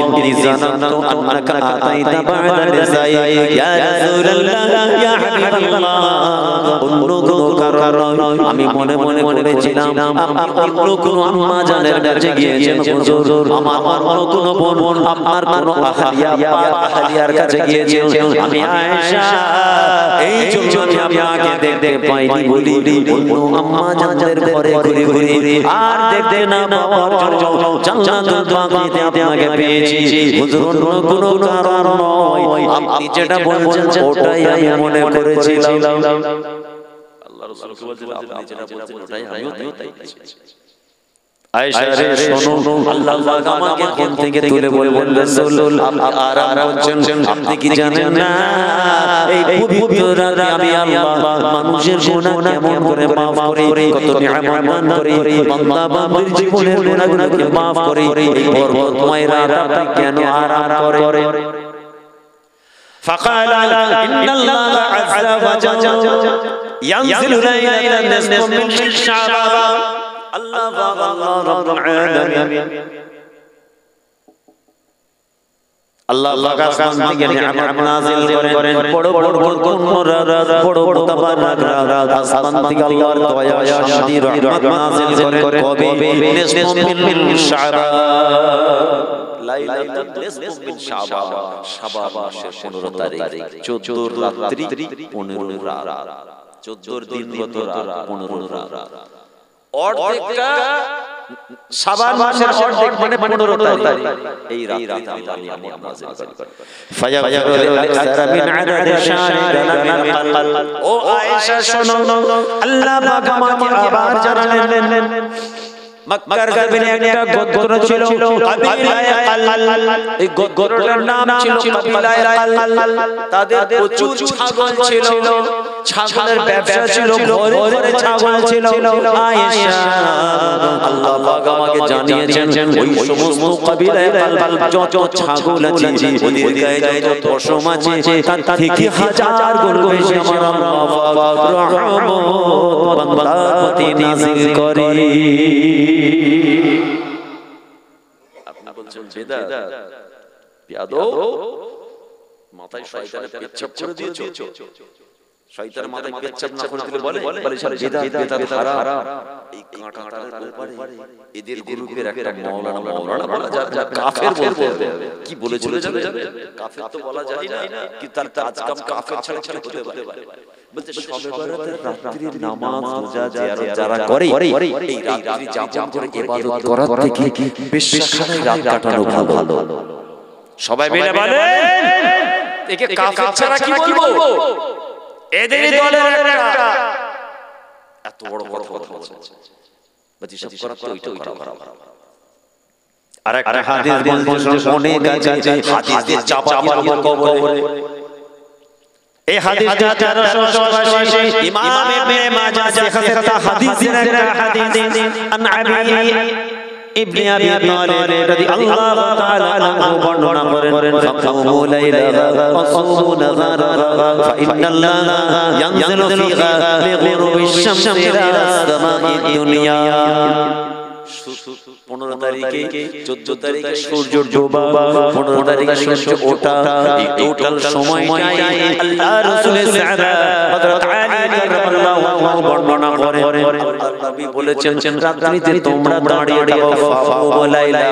ইন্নী জানাতু আন্নাকা আতাইতা বা'দা নিসাই ইয়া রাসূলুল্লাহ ইয়া হাবিবাল্লাহ অন্য কোন কারণ আমি মনে করেছিলাম আপনি অন্য কোন আম্মা জানের কাছে গিয়েছেন হুজুর আমার অন্য কোন বোন আপনার কোন আহলিয়ার কাছে গিয়েছেন আমি এই জন্য আমি আগে দেখতে পাইনি বলি অন্য আম্মা জানদের ঘরে ঘুরে আর দেখতে না পাওয়ার জন্য জান্নাতুল বাকিতে আপনাকে পেয়েছি হুজুর অন্য কোনো কারণ নয় আপনি যেটা বলছেন ওটাই আমি মনে করেছিলাম আল্লাহ রাসূলকে বলছেন আপনি যেটা বলছেন ওটাই আমিও তাই আয়েশা রে শোনো আল্লাহ পাক আমাকে ঘুম থেকে তুলে বললেন রাসূল আপনি আরাম করছেন আপনি কি জানেন না এই পবিত্র রাতে আমি আল্লাহ মানুষের গুনাহ কেমন করে maaf করি কত নিয়ামত দান করি বান্দা বান্দির জীবনের গুনাহগুলোকে maaf করি এই বরকতময় রাতে কেন আরাম করে فقال ان الله عز وجل ينزل ليلة النصف من شعبان الله رب العالمين আল্লাহ পাক আসমান থেকে নিয়ামত নাযিল করেন বড় তাবারক আসমান থেকে আল্লাহর দয়া শান্তি রহমত নাযিল করেন কবে নিসফ মিন শাবান লাইলাতুল নিসফ মিন শাবান শাবান মাসের 15 তারিখ 14 রাত্রি 15 রাত 14 দিন গত রাত 15 রাত অর্ধেকটা শাবান মাসের অর্ধেক মানে 15 তারিখ এই রাতে আল্লাহ নিয়ামত নাযিল করেন ফায়াগফিরু আকসারা মিন আদাদি শাহরি ও আয়েশা শোনো আল্লাহ পাক আমাকে আবার জানালেন মক্কার জমিনে একটা গোত্র ছিল কাবিলায়ে আল এই গোত্রটার নাম ছিল কাবিলায়ে আল তাদের প্রচুর ছাগল ছিল ছাগলের ব্যবসা ছিল ঘরে ঘরে ছাগল ছিল আয়েশা আল্লাহ পাক আমাকে জানিয়েছেন ওই সমস্ত কাবিলায়ে আল যত ছাগল আছে ওদের গায়ে যত পশম আছে তার থেকে হাজার গুণ বেশি আমার আল্লাহ পাক রহমত বান্দার প্রতি নাযিল করে আপনি বলছেন বেদাত বিয়াদব মাথায় শয়তানের পেচ্ছাপ করে দিয়েছো শয়তানের মাথায় পেচ্ছাপ না করে দিলে বলে বেদাত হারাম এই কাঁটাটার উপরে এদের গ্রুপের একটা মাওলানা বলা যাবে কাফের বলতে কি বলেছিল জানেন কাফের তো বলা যায় না কি তার কাজ কাফের ছাড়া হতে পারে বলতে শবে বরাতের রাত্রির নামাজ রোজা জিয়ারত যারা করে এই রাত্রি যাপন করে ইবাদত করার থেকে বেশখানে রাত কাটানো ভালো সবাই মিলে বলেন একে কাফের ছাড়া কি বলবো এদেরই দলের একটা এত বড় কথা বলছে বাজি সব করা তো ওইটা করা আরেকটা হাদিস বলছে অনেক আছে হাদিস দিয়ে চাপা দিয়ে কবরে এই হাদিসটা 488 ইমাম ইবনে মাজাহ সিহাতা হাদিসের একটা হাদিস আন আবি ইবনে আবি তালিব রাদিয়াল্লাহু তাআলা আনহু বর্ণনা করেন ফাকুমু লাইলাহা ওয়াসুমু নাহারাহা ফাইন্নাল্লাহা ইয়ানজিলু ফিহা লিগুরুবিশ শামসি ইলা সামাঈদ দুনিয়া। 15 তারিখে 14 তারিখে সূর্য ডোবা, 15 তারিখে সূর্য ওঠা, এই টোটাল সময়টাই আল্লাহ রাসূলের সাহাবা হযরত আলী রাদিয়াল্লাহু আনহু বর্ণনা করেন। নবী বলেছেন রাত্রিতে তোমরা দাঁড়িয়ে থাকো, ফাওয়া লাইলা,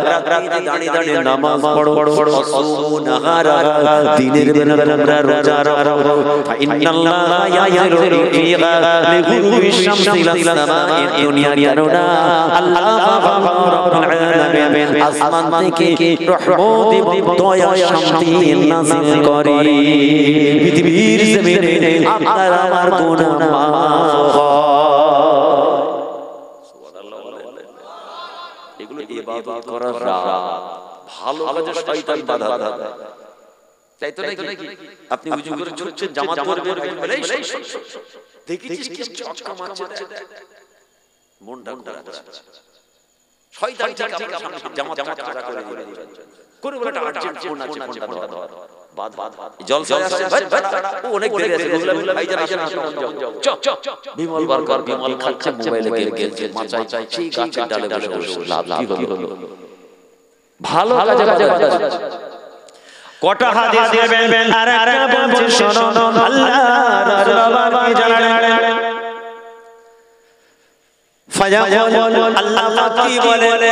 রাত্রিতে দাঁড়িয়ে দাঁড়িয়ে নামাজ পড়ো, ওয়াসুমু নাহারাহা, দিনের বেলা তোমরা রোজা রাখো, ফাইন্নাল্লাহা ইয়াযিলু ফিহা লিগুরুবিশ শামসি ইলা সামাঈদ দুনিয়া, কেননা আল্লাহ রব্বুল আলামিন আসমান থেকে রহমত এবং দয়া শান্তি নাযিল করে পৃথিবীর জমিনে আপনার আমার গুনাহ মাফ হয়। সুবহানাল্লাহ। এগুলো ইবাদত করার রাত, ভালো কাজে শয়তান বাধা দেয়, তাই তো নাকি? আপনি উজু করে চলছেন, জামাত পরবেন, দেখেছিস কি চটকা মারছে, মনটা খারাপ আছে, শয়তান ঠিক আপনার জামাত কাজা করে দিবে, করে বলে আর্জেন্ট ফোন আছে, ফোনটা ধর, বাদ জলসা আসছে, ও অনেক দেরি আছে, ভাইজান আসেন, যাও বিমল বারবার বিমল খাচ্ছে, মোবাইলে গেম খেলছে, মাচায় সেই গাছের ডালে বসে বসে লাভ কি হলো? ভালো কাজে বাধা দিচ্ছে। কটা হাদিস দেবেন আর একটা বলছে শোনো, আল্লাহ রাসূল আমাকে জানালেন ফায়াকুল, আল্লাহ পাক কি বলেন,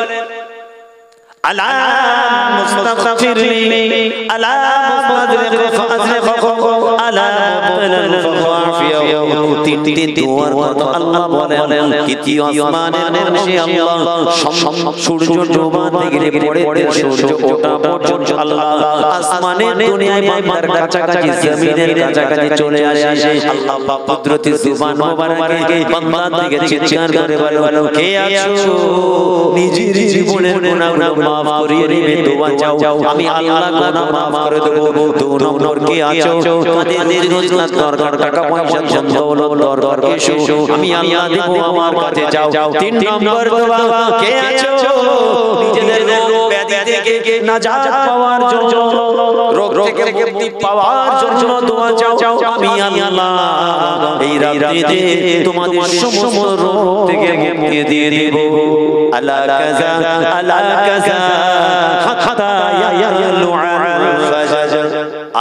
আলা মুস্তাগফিরনি আলা মুস্তাদরিক ফাযরিকহু আলা মুবতালান ফাআফিয়াহু। তিনটি দুয়ার কথা আল্লাহ বলেন, দ্বিতীয় আসমানের নিচে আল্লাহ সূর্য ডোবা থেকে পড়ে সূর্য ওঠা পর্যন্ত আল্লাহ আসমানের দুনিয়ায় বান্দার কাছাকাছি, জমিনের কাছাকাছি চলে আসে। আল্লাহ পাক কুদরতি জুবান মোবারকে বান্দা থেকে চিৎকার করে বলে, কে আছো নিজের জীবনের গুনাহগুলো মাফ করিয়ে নেবে, দোয়া চাও, আমি আল্লাহ গুনাহ মাফ করে দেব। 2 নম্বর কে আছো কাদের রোজগার দরকার, টাকা পয়সা ধন দৌলত দরকার, এসো আমি আল্লাহ দেব, আমার কাছে যাও। 3 নম্বর দোয়া কে আছো নিজেদের রোগ ব্যাধি থেকে নাজাত পাওয়ার জন্য, রোগ থেকে মুক্তি পাওয়ার জন্য দোয়া চাও, আমি আল্লাহ এই রাত্রিতে তোমাদের সমস্ত রোগ থেকে মুক্তি দিয়ে দেব। আলা কাযা আলা কাযা হাত্তা ইয়ালু আল ফাজর।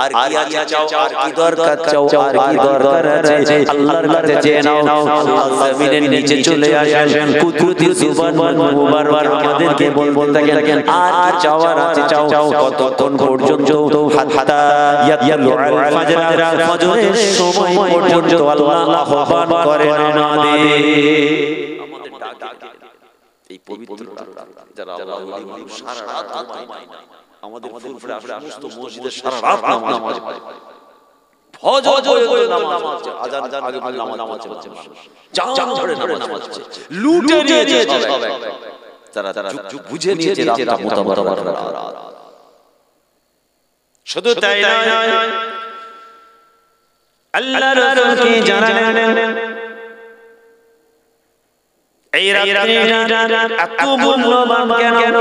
আর কি আছে চাও, আর কি দরকার চাও, আর কি দরকার আছে আল্লাহর কাছে চেয়ে নাও। আল্লাহ জমিনের নিচে চলে আসেন, কুদরতি জুবান মুবারক আমাদেরকে বলতে থাকেন, আর কি চাওয়ার আছে চাও, কতক্ষণ পর্যন্ত, হাত্তা ইয়ালু আল ফাজর, ফজরের সময় পর্যন্ত আল্লাহ আহ্বান করেন আমাদের। আমাদের ডাকে এই পবিত্র যারা আল্লাহর ওলি সারা রাত ঘুমায় না, আমাদের ফুরফুরা সমস্ত মসজিদে সারা রাত নামাজ পড়ে, ফজর পর্যন্ত নামাজ, আযান আগে নামাজ পড়ছে, জান ধরে নামাজ পড়ছে, লুটে নিয়েছে সব, তারা যুগ বুঝে নিয়েছে রাতটা মুতাবারক রাত। শুধু তাই নয়, আল্লাহ রাসূল কি জানালেন এই রাত্রিটা এত মূল্যবান কেন?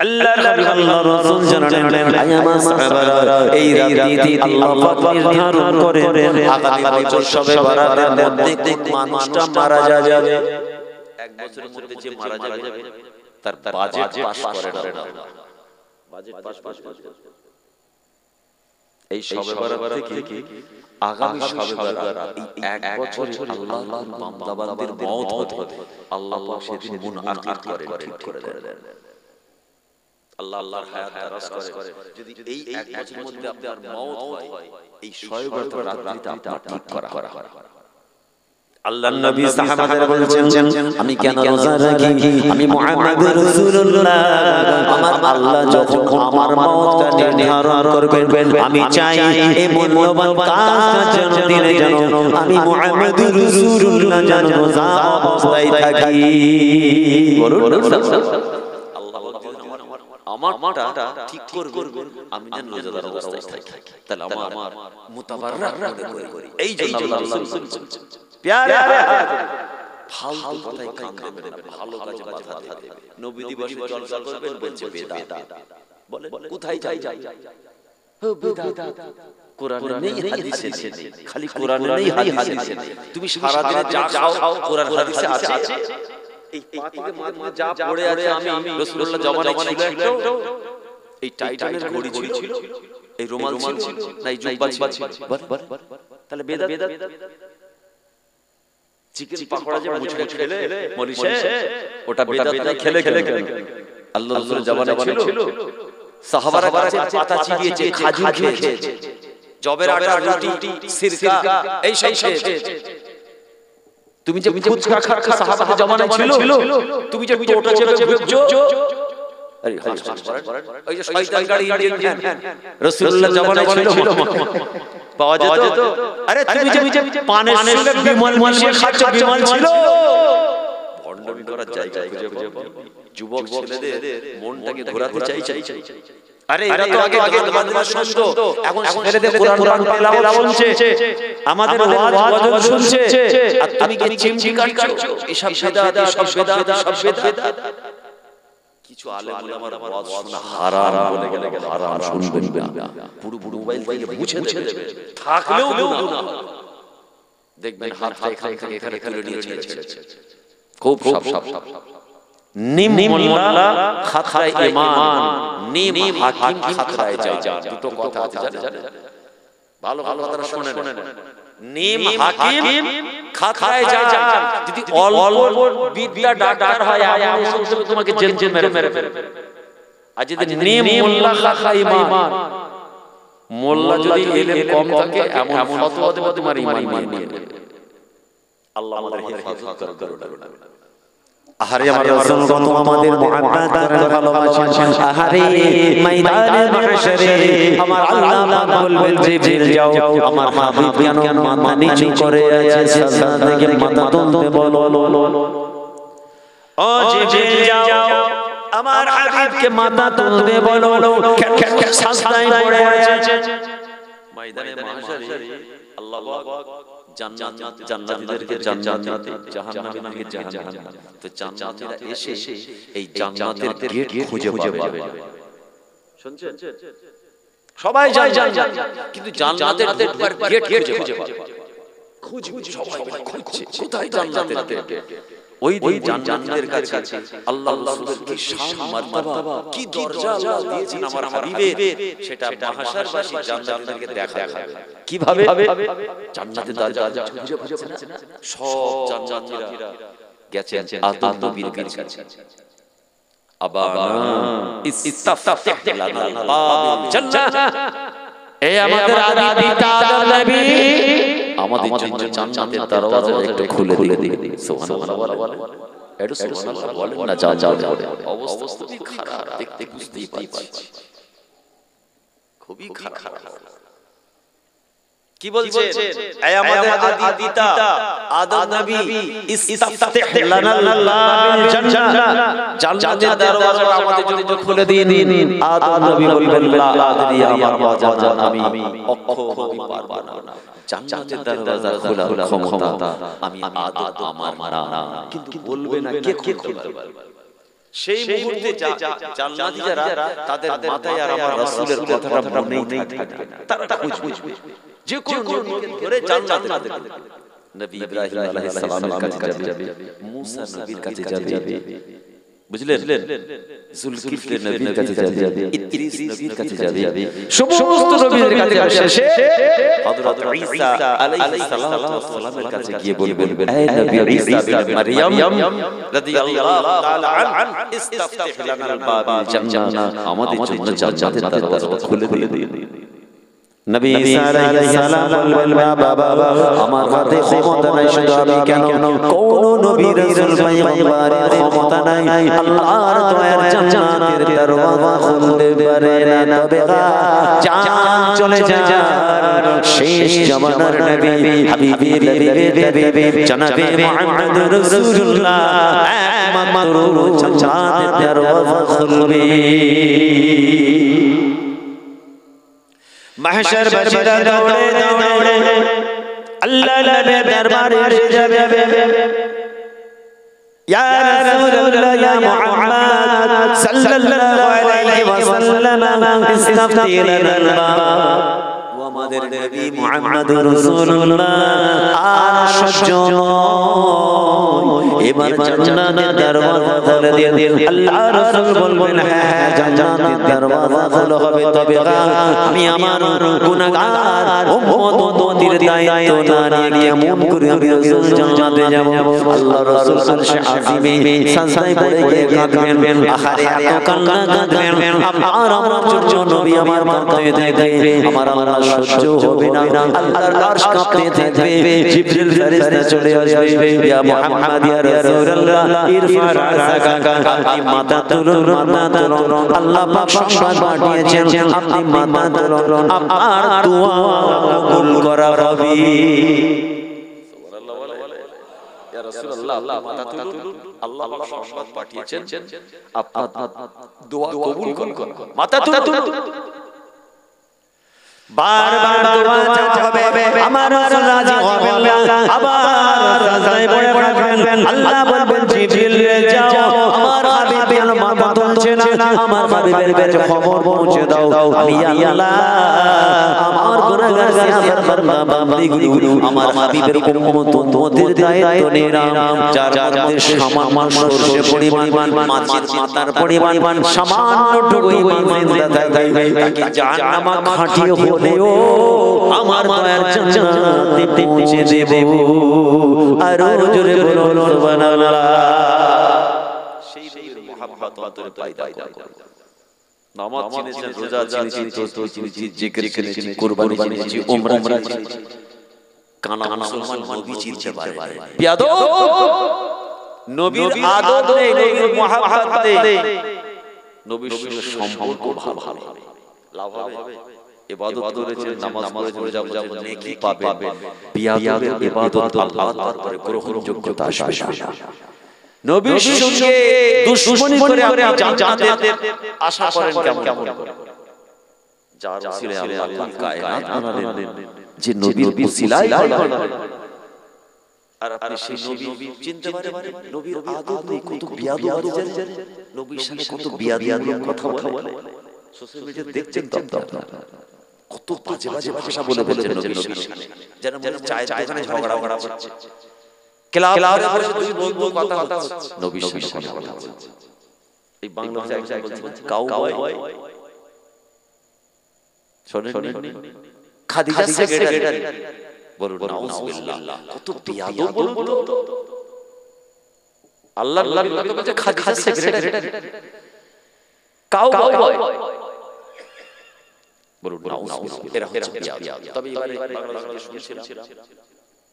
আল্লাহর হাবিব আল্লাহর রাসূল জানালেন, আয়ামা সাহাবারা, এই রাত্রিতে আল্লাহ পাক নির্ধারণ করেন আগামী বছর শবে বরাতের মধ্যে কোন মানুষটা মারা যাবে, এক বছরের মধ্যে যে মারা যাবে তার বাজেট পাস করে না, বাজেট পাস এই শবে বরাত থেকে আগামী শবে বরাত এই এক বছরে আল্লাহর বান্দা বান্দির মওত হতে আল্লাহ পাক সেদিন মুনআকিদ করেন, ঠিক করে দেন। আল্লাহর হায়াত দারাজ করে, যদি এই এক বছরের মধ্যে আপনার মওত হয়, এই শবে বরাত রাতটা আপনার ঠিক করা। আল্লাহর নবী সাহাবাদের বলেছেন, আমি কেন রোজা রাখি, আমি মুহাম্মদুর রাসূলুল্লাহ, আমার আল্লাহ যখন আমার মওতটা নির্ধারণ করবেন, আমি চাই এই মূল্যবান কাজটা যেন দিনে যেন আমি মুহাম্মদুর রাসূলুল্লাহ যেন রোজা অবস্থায় থাকি। বলুন আমারটা ঠিক করবেন, আমি যেন রোজাদার অবস্থায় থাকি, তাহলে আমার মুতাবাররাক করে, এই জন্য আল্লাহ রাসূল প্যারে ফালতু কথায় কান দেবেন না, ভালো কাজে বাধা দেবেন। নবী দিবসে জলসা করবেন বলছে বেদাত, বলে কোথায় যাই ও বেদাত, কোরআনে নেই হাদিসে নেই, খালি কোরআনে নেই হাদিসে নেই। তুমি সারা দিনে যা খাও কোরআন হাদিসে আছে। এই পাতিকে মাঝে যা পড়ে আছে, আমি রাসূলুল্লাহ জামানায় ছিল একটা, এই টাইটানের ঘড়ি ছিল, এই রুমাল ছিল না, এই জুব্বা ছিল, তাহলে বেদাত। চিকেন পাকোড়া যে মুচড়ে খেলে মরিছে, ওটা বেদাত না, খেলে আল্লাহ রাসূলের জামানায় ছিল। সাহাবারা কাছে পাতা চিবিয়েছে, খাজুর খেয়েছে, জবের আটা, রুটি, সিরকা এই সব খেয়েছে। তুমি যে ফুচকা খাচ্ছ সাহাবাদের জামানায় ছিল, তুমি যে টোটো চেপে ঘুরছো, আরে ওই যে শয়তান গাড়ি ইঞ্জিন ফ্যান রাসূলুল্লাহ জামানায় ছিল, পাওয়া যেত। আরে তুমি যে পানের সঙ্গে বিমল মিশিয়ে খাচ্ছ, বিমল ছিল। ভণ্ডামি করার জায়গা খুঁজে যুবক ছেলেদের মনটাকে ঘোরাতে চাই। আরে এরা তো আগে গান বাজনা শুনতো, এখন ছেলেদের কোরআন তেলাওয়াত শুনছে, আমাদের ওয়াজ গজল শুনছে, আর তুমি কি চিমচি কাটছো? এসব বেদাত, সব বেদাত। কিছু আলেম ওলামার ওয়াজ শোনা হারাম বলে গেলে হারাম শুনবেন না, পুরো মোবাইল থেকে মুছে দেবে, থাকলেও গুনাহ। দেখবেন হাতটা এখান থেকে এখানে তুলে নিয়েছে, খুব সব নিম মোল্লা খাতরায়ে ঈমান, নিম হাকিম খাতরায়ে জান, দুটো কথা আছে জানেন? ভালো কথাটা শুনেন। নিম হাকিম খাতরায়ে জান, যদি অল্প বিদ্যা ডাক্তার হয় এমন তোমাকে জেন মেরে ফেলবে। আর যদি নিম মোল্লা খাতরায়ে ঈমান, মোল্লা যদি ইলম কম থাকে এমন ফতোয়া দেবে তোমার ঈমান নিয়ে নেবে। আল্লাহ আমাদের হেফাজত করুন। আহারে আমার রাসূল কত আমাদের মুহাব্বত করেন, ভালোবাসেন। আহারে ময়দানে মাহশরে আমার আল্লাহ পাক বলবেন জিবরিল যাও, আমার হাবিব কেন মাথা নিচু করে আছে, সাজদা থেকে মাথা তুলতে বলো। ও জিবরিল যাও, আমার হাবিবকে মাথা তুলতে বলো, সাজদায় পড়ে আছে। ময়দানে মাহশরে আল্লাহ পাক জান্নাতীদেরকে জান্নাতে, জাহান্নামীদেরকে জাহান্নামে। তো জান্নাতীরা এসে এই জান্নাতের গেট খুঁজে পাবে। শুনছেন? সবাই যায় জান্নাত, কিন্তু জান্নাতের ঢোকার গেট খুঁজে পাবে। খুঁজবে সবাই, খুঁজছে কোথায় জান্নাতের গেট। ওই দিন জান্নাতের কাছে আল্লাহ রাসূলের কি শান মারতাবা, কি দরজা আল্লাহ দিয়েছেন আমার হাবিবের, সেটা মাহশরবাসী জান্নাতীদেরকে দেখাবে। কিভাবে? জান্নাতের দরজা খুঁজে না, সব জান্নাতীরা গেছেন আদম নবীর কাছে। আবানা ইস্তাফতাহ লানাল বাব জান্নাহ, এ আমাদের আদি পিতা আদম নবী, আমাদের জন্য জান্নাতের দরজা একটু খুলে দিন। সুবহানাল্লাহ বলেন, একটু সুবহানাল্লাহ বলেন না। যাও অবস্থা খুবই খারাপ, দেখতে বুঝতেই পারছি, খুবই খারাপ। কি বলছেন? এ আমাদের আদি পিতা আদম নবী, ইস্তাফতাহ লানাল বাব জান্নাহ, জান্নাতের দরজা আমাদের জন্য খুলে দিন। আদম নবী বলবেন লা আদরি, আমার বাবা আমি অক্ষম, আমি পারবো না। জান্নাতের দরজা খোলার ক্ষমতা আমি আদম আমার না, কিন্তু বলবে না কে খুলতে পারবে। সেই মুহূর্তে জান্নাতীরা তাদের মাথায় আর আমার রাসূলের কথাটা মনেই থাকে না, তারা বুঝবে যে কোন নবীকে ধরে জান্নাতে দেবে। নবী ইব্রাহিম আলাইহিস সালামের কাছে যাবে, মুসা নবীর কাছে যাবে, বুঝলেন? যুলকিফল নবীর কাছে যাবে, ইদ্রিস নবীর কাছে যাবে, সমস্ত নবীদের কাছে শেষে হযরত ঈসা আলাইহিস সালামের কাছে গিয়ে বলবেন, হে নবী ঈসা বিন মারইয়াম রাদিয়াল্লাহু তাআলা আন, ইস্তাফতাহ লানাল বাব জান্নাহ, আমাদের জন্য জান্নাতের দরজা খুলে দিন। নবী ঈসা আলাইহিস সালাম বলবেন, বাবা আমার হাতে ক্ষমতা নাই, শুধু আমি কেন, কোন নবী রাসূল পয়গম্বরের ক্ষমতা নাই আল্লাহর দয়ার জান্নাতের দরজা খুলতে পারে না। তবে জান চলে যান শেষ জামানার নবী হাবিবের নবী জনাবে মুহাম্মদ রাসূলুল্লাহ একমাত্র জান্নাতের দরজা খুলবে। মাহশর বাসীরা দৌড়ে, আল্লাহ নবীর দরবারে এসে যাবে। ইয়া রাসূলুল্লাহ ইয়া মুহাম্মদ সাল্লাল্লাহু আলাইহি ওয়াসাল্লাম ইস্তাফতি লানা ও আমাদের নবী মুহাম্মদুর রাসূলুল্লাহ আর সহ্য এবার জান্নাতের দরওয়াজা খুলে দিন আল্লাহ রাসূল বলবেন হ্যাঁ জান্নাতের দরওয়াজা খোলা হবে তবে আমি আমার গুনাহগার উম্মতের দায়িত্ব না নিয়ে কেমন করে আমি রাসূল জান্নাতে যাব আল্লাহ রাসূল আরশে আজিমে সাজদায় পড়ে গিয়ে কাঁদবেন আহারে এত কান্না কাঁদবেন আর আমার জন্য নবী আমার কাঁদতে থাকবে আমার আল্লাহ সহ্য হবে না আল্লাহর আরশ কাঁপতে থাকবে জিবরিল ফেরেশতা চলে আসবে ইয়া মুহাম্মদ ইয়া রাসূলুল্লাহ ইরফা রাসাকা আপনি মাথা তুলুন আল্লাহ পাক সংবাদ পাঠিয়েছেন আপনি মাথা তুলুন আপনার দোয়া কবুল করা হবে সুবহানাল্লাহ বলে ইয়া রাসূলুল্লাহ আল্লাহ মাথা তুলুন আল্লাহ পাক সংবাদ পাঠিয়েছেন আপনার দোয়া কবুল করুন মাথা তুলুন বারবার দোয়া চাইতে হবে আমার রাসূল রাজি হবেন না আবার সাজদায় পড়ে থাকবেন আল্লাহ বলবেন জিবরিল যাও আমার হাবিবের মাথা তুলছে না আমার হাবিবের কাছে খবর পৌঁছে দাও আমি আল্লাহ আমার গুনাহগার আমার বান্দাগুলো আমার হাবিবের উম্মতের দায়িত্ব নিলাম যার মধ্যে সামান্য সরষে পরিমাণ মাথার পরিমাণ সামান্যটুকু ঈমান জিন্দা থাকে তাকে জাহান্নামে খাটিয়ে হলেও আমার মায়ের জান্নাতে পৌঁছে দেব আর জোরে বলুন সুবহানাল্লাহ সেই নবীর মুহাব্বত অন্তরে পয়দা করুন নামাজ চিনেছেন রোজা চিনেছেন তসবিহ চিনেছেন জিকির চিনেছেন কুরবানি চিনেছেন উমরা চিনেছেন কানা মুসলমান নবী চিনতে পারে বিয়াদব নবীর আদব নেই নবীর মুহাব্বত নেই নবীর সঙ্গে সম্পর্ক ভালো হবে লাভ হবে ইবাদত করেছেন নামাজ পড়েছেন রোজা করেছেন নেকি পাবেন বিয়াদবের ইবাদত আল্লাহ দরবারে গ্রহণযোগ্যতা আসবে না নবীর সঙ্গে দুশমনি করে আপনি জান্নাতের আশা করেন কেমন করে যার ওসিলায় আল্লাহ কায়নাত বানালেন যে নবীর ওসিলায় বানালেন আর আপনি সেই নবী চিনতে পারেন নবীর আদব নেই কত বিয়াদব আছে নবীর সাথে কত বিয়াদব কথা বলে সোশ্যাল মিডিয়াতে দেখছেন তো কত বাজে বাজে ভাষা বলে বলছেন নবীর সামনে যেন মনে চায় দোকানে ঝগড়া করছে ক্লাবে বসে দুই বন্ধু কথা হচ্ছে নবীর সামনে কথা বলছে এই বাংলা ভাষায় বলছে কাউবয় শুনেন খাদিজা সেক্রেটারি বলুন নাউজুবিল্লাহ কত বিয়াদব বলুন তো আল্লাহর নবী বলছে খাদিজা সেক্রেটারি কাউবয় বলুন নাউজুবিল্লাহ এরা হচ্ছে বিয়াদব তবে এবারে বাংলা শুনছিলাম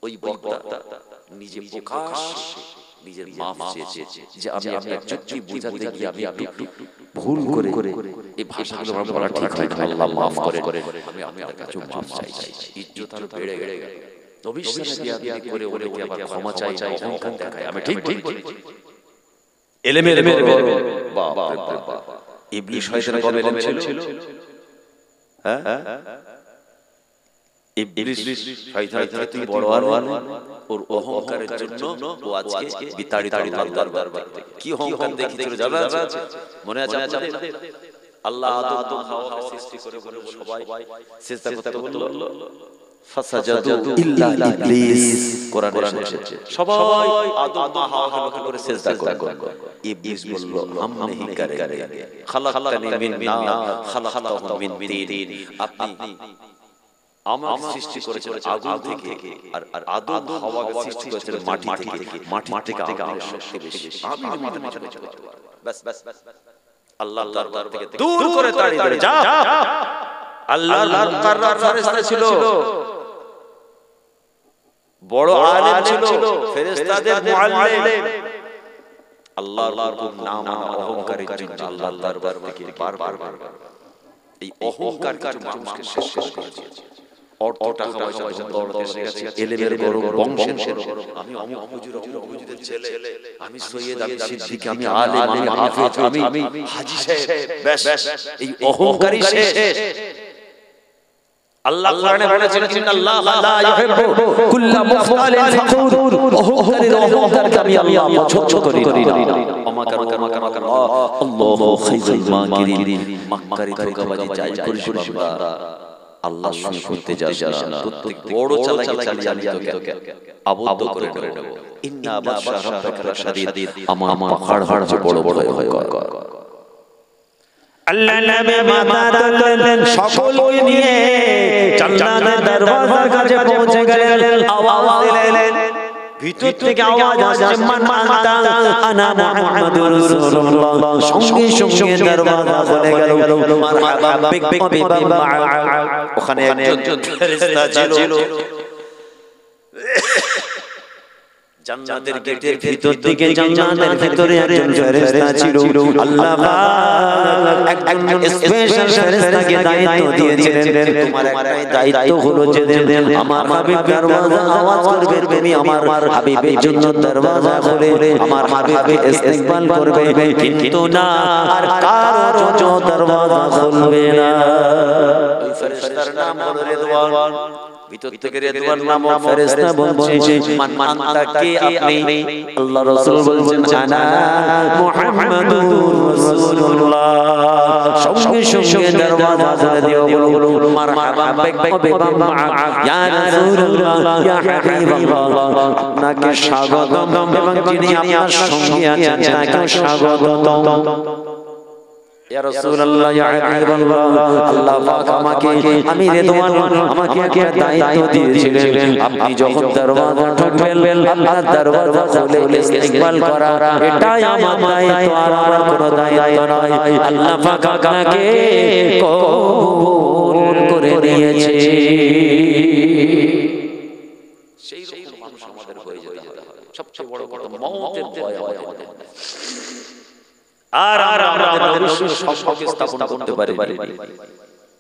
ওই বক্তা নিজে প্রকাশ্যে নিজের মাফ চেয়েছে যে আমি আপনার যুক্তি বুঝাতে গিয়ে আমি একটু ভুল করে এই ভাষাগুলো বলা ঠিক হয় না আল্লাহ মাফ করেন আমি আপনার কাছে মাফ চাইছি ইজ্জত আর বেড়ে গেল নবীর সাথে বিয়াদবি করে ওরে আবার ক্ষমা চাই অহংকার দেখায় আমি ঠিক এলেমের বাপ রে বাপ ইবলিস শয়তানের কম এলেম ছিল হ্যাঁ ইবলিস শয়তান থেকে বড় আর ওর অহংকারের জন্য ও আজকে বিতাড়িত আল্লাহর দরবার থেকে কি অহংকার দেখিয়েছিল জানা আছে মনে আছে আপনাদের আল্লাহ আদম হাওয়া সৃষ্টি করে বলে সবাই সিজদা করতে বলল ফাসাজাদু ইল্লা ইবলিস কোরআনে এসেছে সবাই আদম হাওয়া করে সিজদা করে ইবলিস বলল হাম नहीं करेंगे खलकतनी मिन नार खलकतहु मिन तीन আপনি আমার সৃষ্টি করেছেন আগুন থেকে আর আদম হাওয়াকে সৃষ্টি করেছেন মাটি থেকে আগুনের শক্তি বেশি আমি মাটি বাস আল্লাহর দরবার থেকে দূর করে তাড়িয়ে যা আল্লাহর মুকাররম ফেরেশতা ছিল বড় আলেম ছিল ফেরেশতাদের মুআল্লিম আল্লাহর নাম অহংকারের জন্য আল্লাহর দরবার থেকে বারবার এই অহংকার কিছু মানুষকে শেষ করে দিয়েছে অর্থ টাকা পয়সা দৌড়তে এসে গেছে এলেমের বড় বংশের আমি হুজুরের ছেলে আমি সৈয়দ আমি সিদ্দিক আমি আলেম আমি হাফেজ আমি হাজী সাহেব ব্যাস এই অহংকারই শেষ আল্লাহ কোরআনে বলেছেন ইন্নাল্লাহা লা ইউহিব্বু কুল্লা মুখতালিন ফাখুর, অহংকারীর অহংকারকে আমি আল্লাহ পছন্দ করি না। আল্লাহু খায়রুল মাকিরিন, মাক্কারি ধোঁকাবাজি যাই করিস বান্দা, আল্লাহর সঙ্গে করতে যাস না। প্রত্যেক বড় চালাকি আমি তোকে আবদ্ধ করে দেব। ইন্না বাশা রাব্বিকা লাশাদীদ, আমার পাহাড় বড় বড় ভয়ঙ্কর। আল্লাহ নবী মাথা তুললেন, সকলকে নিয়ে জান্নাতের দরওয়াজার কাছে পৌঁছে গেলেন। আওয়াজ দিলেন, ভিতর থেকে আওয়াজ আসছে, মান আনতা, আনা মুহাম্মাদুর রাসূলুল্লাহ। সঙ্গে সঙ্গে দরওয়াজা খুলে গেল। মারহাবা বিক বিমা, ওখানে একজন ফেরেশতা ছিল। জান্নাতের গেটের ভিতর থেকে জান্নাতের ভিতরে একজন ফেরেশতা ছিল। আল্লাহ পাক একজন স্পেশাল ফেরেশতাকে দায়িত্ব দিয়েছিলেন, তোমার একটাই দায়িত্ব হলো যে আমার হাবিব দরওয়াজা আওয়াজ করবে, তুমি আমার হাবিবের জন্য দরওয়াজা খুলে আমার হাবিবকে ইস্তেকবাল করবে, কিন্তু না আর কারো জন্য দরওয়াজা খুলবে না। ওই ফেরেশতার নাম হলো রিদওয়ান। ভিতর থেকে রিদওয়ান নামক ফেরেশতা বলছে, মান আনতা, কে আপনি? আল্লাহ রাসূল বলছেন, আনা মুহাম্মাদুর রাসূলুল্লাহ। সঙ্গে সঙ্গে দরওয়াজা খুলে দিও, বলো মারহাবা বিক বিমা, ইয়া রাসূলুল্লাহ, ইয়া হাবিবাল্লাহ, আপনাকে স্বাগতম, এবং যিনি আপনার সঙ্গে আছেন তাকে স্বাগতম। ইয়া রাসূলুল্লাহ, ইয়া হাবিবাল্লাহ, আল্লাহ পাক আমাকে, আমি রিদওয়ান, আমাকে একটা দায়িত্ব দিয়েছিলেন, আপনি যখন দরওয়াজা ঠকবেন আল্লাহ দরওয়াজা খুলে ইস্তেকবাল করা, এটাই আমার দায়িত্ব, আর আমার কোনো দায়িত্ব নয়। আল্লাহ পাক আপনাকে কবুল করে নিয়েছে। সেই রকম মানুষ আমাদের হয়ে যেতে হবে। সবচেয়ে বড় কথা মওতের ভয় আমাদের। আর আমরা নবীর সম্পর্কে স্থাপন করতে পারি।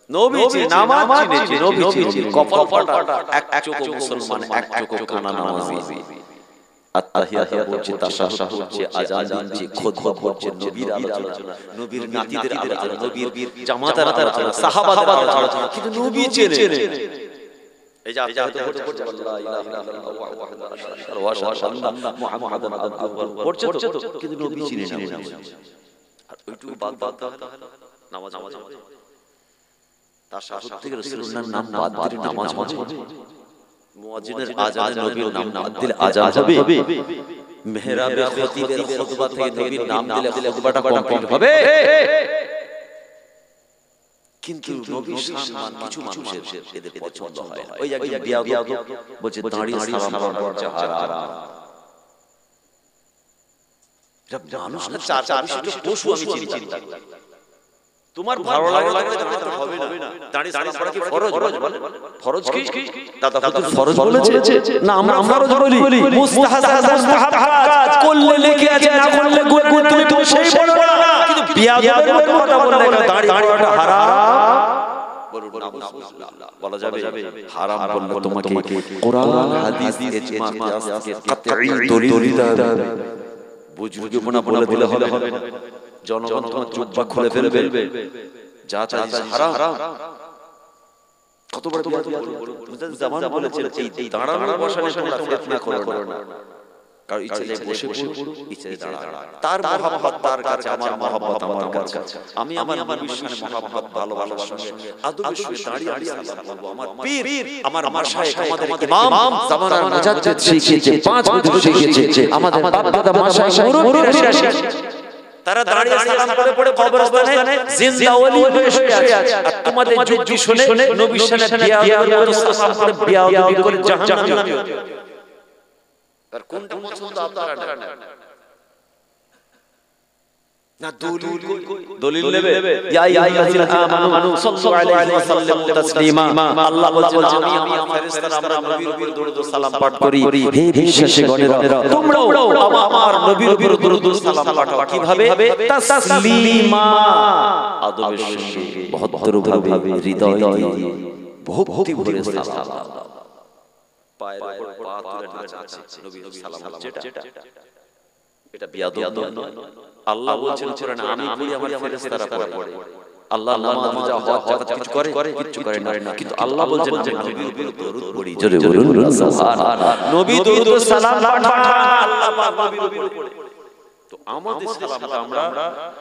নবীজি নামাজ চিনেছে, নবীজি কপাল ফাটা, এক চোখ মুসলমান, এক চোখ কানা নামাজি। আত্তাহিয়াত পড়ছে, তাশাহুদ পড়ছে, আযান দিচ্ছে, খুতবা পড়ছে, নবীর আলোচনা, নবীর নাতিদের আলোচনা, নবীর জামাতার আলোচনা, সাহাবাদের আলোচনা, কিন্তু নবী চেনে। এই যে আত্তাহিয়াত পড়ছে, লা ইলাহা ইল্লাল্লাহু ওয়া আশহাদু আন্না মুহাম্মাদান আবদুহু পড়ছে তো, কিন্তু নবী চিনে না। আর ওইটুকু বাদ নামাজ তাশাহুদ থেকে রাসূলুল্লাহর নাম বাদ দিলে নামাজ হবে? মুয়াজ্জিনের আযানে নবীর নাম বাদ দিলে আযান হবে? মেহরাবে খতিবের খুতবা থেকে নবীর নাম দিলে খুতবাটা কমপ্লিট হবে? কিন্তু নবীর সম্মান কিছু মানুষের এদের পছন্দ হয় না। ওই একজন বিয়াদব বলছে দাঁড়িয়ে সালাম পড়ছে হারাম। মানুষ না, চার পশু আমি চিন্তা করি। তোমার ভালো লাগলে দাঁড়াতে হবে না। দাঁড়িয়ে সালাম পড়া কি ফরজ? ফরজ কি? দাদা হুজুর ফরজ বলেছে না, আমরা ফরজ বলি। মুস্তাহাব কাজ করলে লেখে আছে, না করলে গুনাহ, তুমি সেই বলো না। কিন্তু বিয়াদবের কথা বললে দাঁড়িয়ে হারাম বলুন না, বলা যাবে? হারাম বললে তোমাকে কোরআন হাদিস ইজমা কিয়াস কাতঈ দলিল দিতে হবে। বুঝুকে বলে দিলে হবে না। জনগণ তোমার জুব্বা খুলে ফেলবে, যা চাই হারাম। কত বড় মুজাদ্দিদ জামান বলেছেন, এই দাঁড়ানো বসানো তোমরা ফিতনা করো না। কারণ ইচ্ছে বসে পড়ো, ইচ্ছে দাঁড়া। তার মহব্বত তার কাছে, আমার মহব্বত আমার কাছে। আমি আমার নবীর সাথে মহব্বত ভালোবাসার সঙ্গে আদবের সঙ্গে দাঁড়িয়ে সালাম বলবো। আমার পীর, আমার মাশায়েখ, আমাদের ইমাম জামানার মুজাদ্দিদ শিখিয়েছে, 5 বছর শিখিয়েছে। আমাদের বাপ দাদা মাশায়েখ মুরব্বিরা শিখিয়েছে। তারা দাঁড়িয়ে সালাম করে কবরস্থানে জিন্দা ওলি হয়ে শুয়ে আছে। আর তোমাদের যুক্তি শুনে নবীর সাথে বিয়াদবের মতো সালাম করে বিয়াদবি করে জাহান্নামী হতে। আর কোনটা পছন্দ আপনারা না? দলিল নেবে? ইয়া আইয়ুহাল্লাযীনা আমানু সাল্লু আলাইহি ওয়া সাল্লিমু তাসলিমা। আল্লাহ বলছেন, আমি আমার ফেরেশতারা আমরা নবীর উপর দরুদ ও সালাম পাঠ করি। হে বিশ্বাসী গণেরা, তোমরাও আমার নবীর উপর দরুদ ও সালাম পাঠাও। কিভাবে? তাসলিমা, আদবের সঙ্গে, ভদ্রভাবে, হৃদয় দিয়ে, ভক্তি ভরে সালাম। পায়ের উপর পা তুলে নাচা নবীর সালাম, যেটা এটা বিয়াদব নয়। আল্লাহ বলছেন, আমি পড়ি, আমার ফেরেশতারা পড়ে। আল্লাহ নামাজ রোজা হজ যাকাত কিছু করে কিচ্ছু করে না, কিন্তু আল্লাহ বলছেন আমি নবীর উপর দরুদ পড়ি। জোরে বলুন সুবহানাল্লাহ। নবী দরুদ ও সালাম পাঠান আল্লাহ পাক নবীর উপর পড়ে। তো আমাদের সালামটা আমরা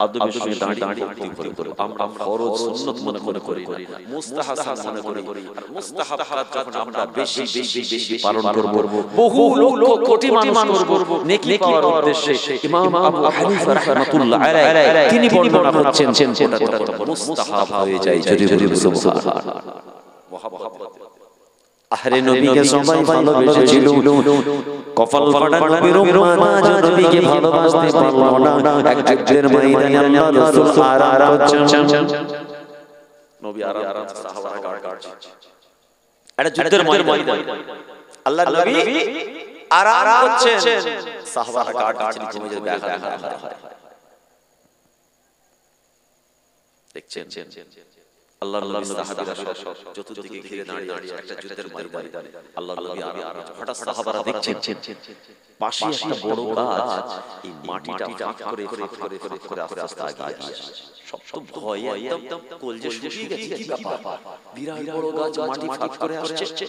আদবের সঙ্গে দাঁড়িয়ে ভক্তি করে আমরা ফরজ সুন্নাত মনে করি না, মুস্তাহাব মনে করি। আর মুস্তাহাব কাজ যখন আমরা বেশি পালন করব, বহু লক্ষ কোটি মানুষ করব নেকি পাওয়ার উদ্দেশ্যে, ইমাম আবু হানিফা রাহমাতুল্লাহ আলাইহি তিনি বর্ণনা করছেন ওটা মুস্তাহাব হয়ে যায়। যদি বলি সুবহানাল্লাহ। মুহাব্বত আহলে নবীকে সবাই ভালোবেসেছিল, কপাল ফাটা নবীর উম্মাত নবীকে ভালোবাসতে পারলো না। এক যুদ্ধের ময়দানে আল্লাহ রাসূল আরাম করছেন, নবী আরাম সাহাবারা গার্ড করছে। এটা যুদ্ধের ময়দানে আল্লাহর নবী আরাম করছেন, সাহাবারা গার্ড করছেন, ঘুমিয়ে যাবে দেখছেন আল্লাহর নবী সাহাবীরা সব চতুর্দিকে ঘিরে দাঁড়িয়ে একটা যুদ্ধের ময়দানে আল্লাহর নবী আরাম। হঠাৎ সাহাবারা দেখছেন পাশে একটা বড় গাছ, এই মাটিটা ফাঁক করে আস্তে আস্তে আগিয়ে আসছে। সব তো ভয়ে একদম কলজে শুকিয়ে গেছে, কি ব্যাপার, বিরাট বড় গাছ মাটি ফাঁক করে আসছে।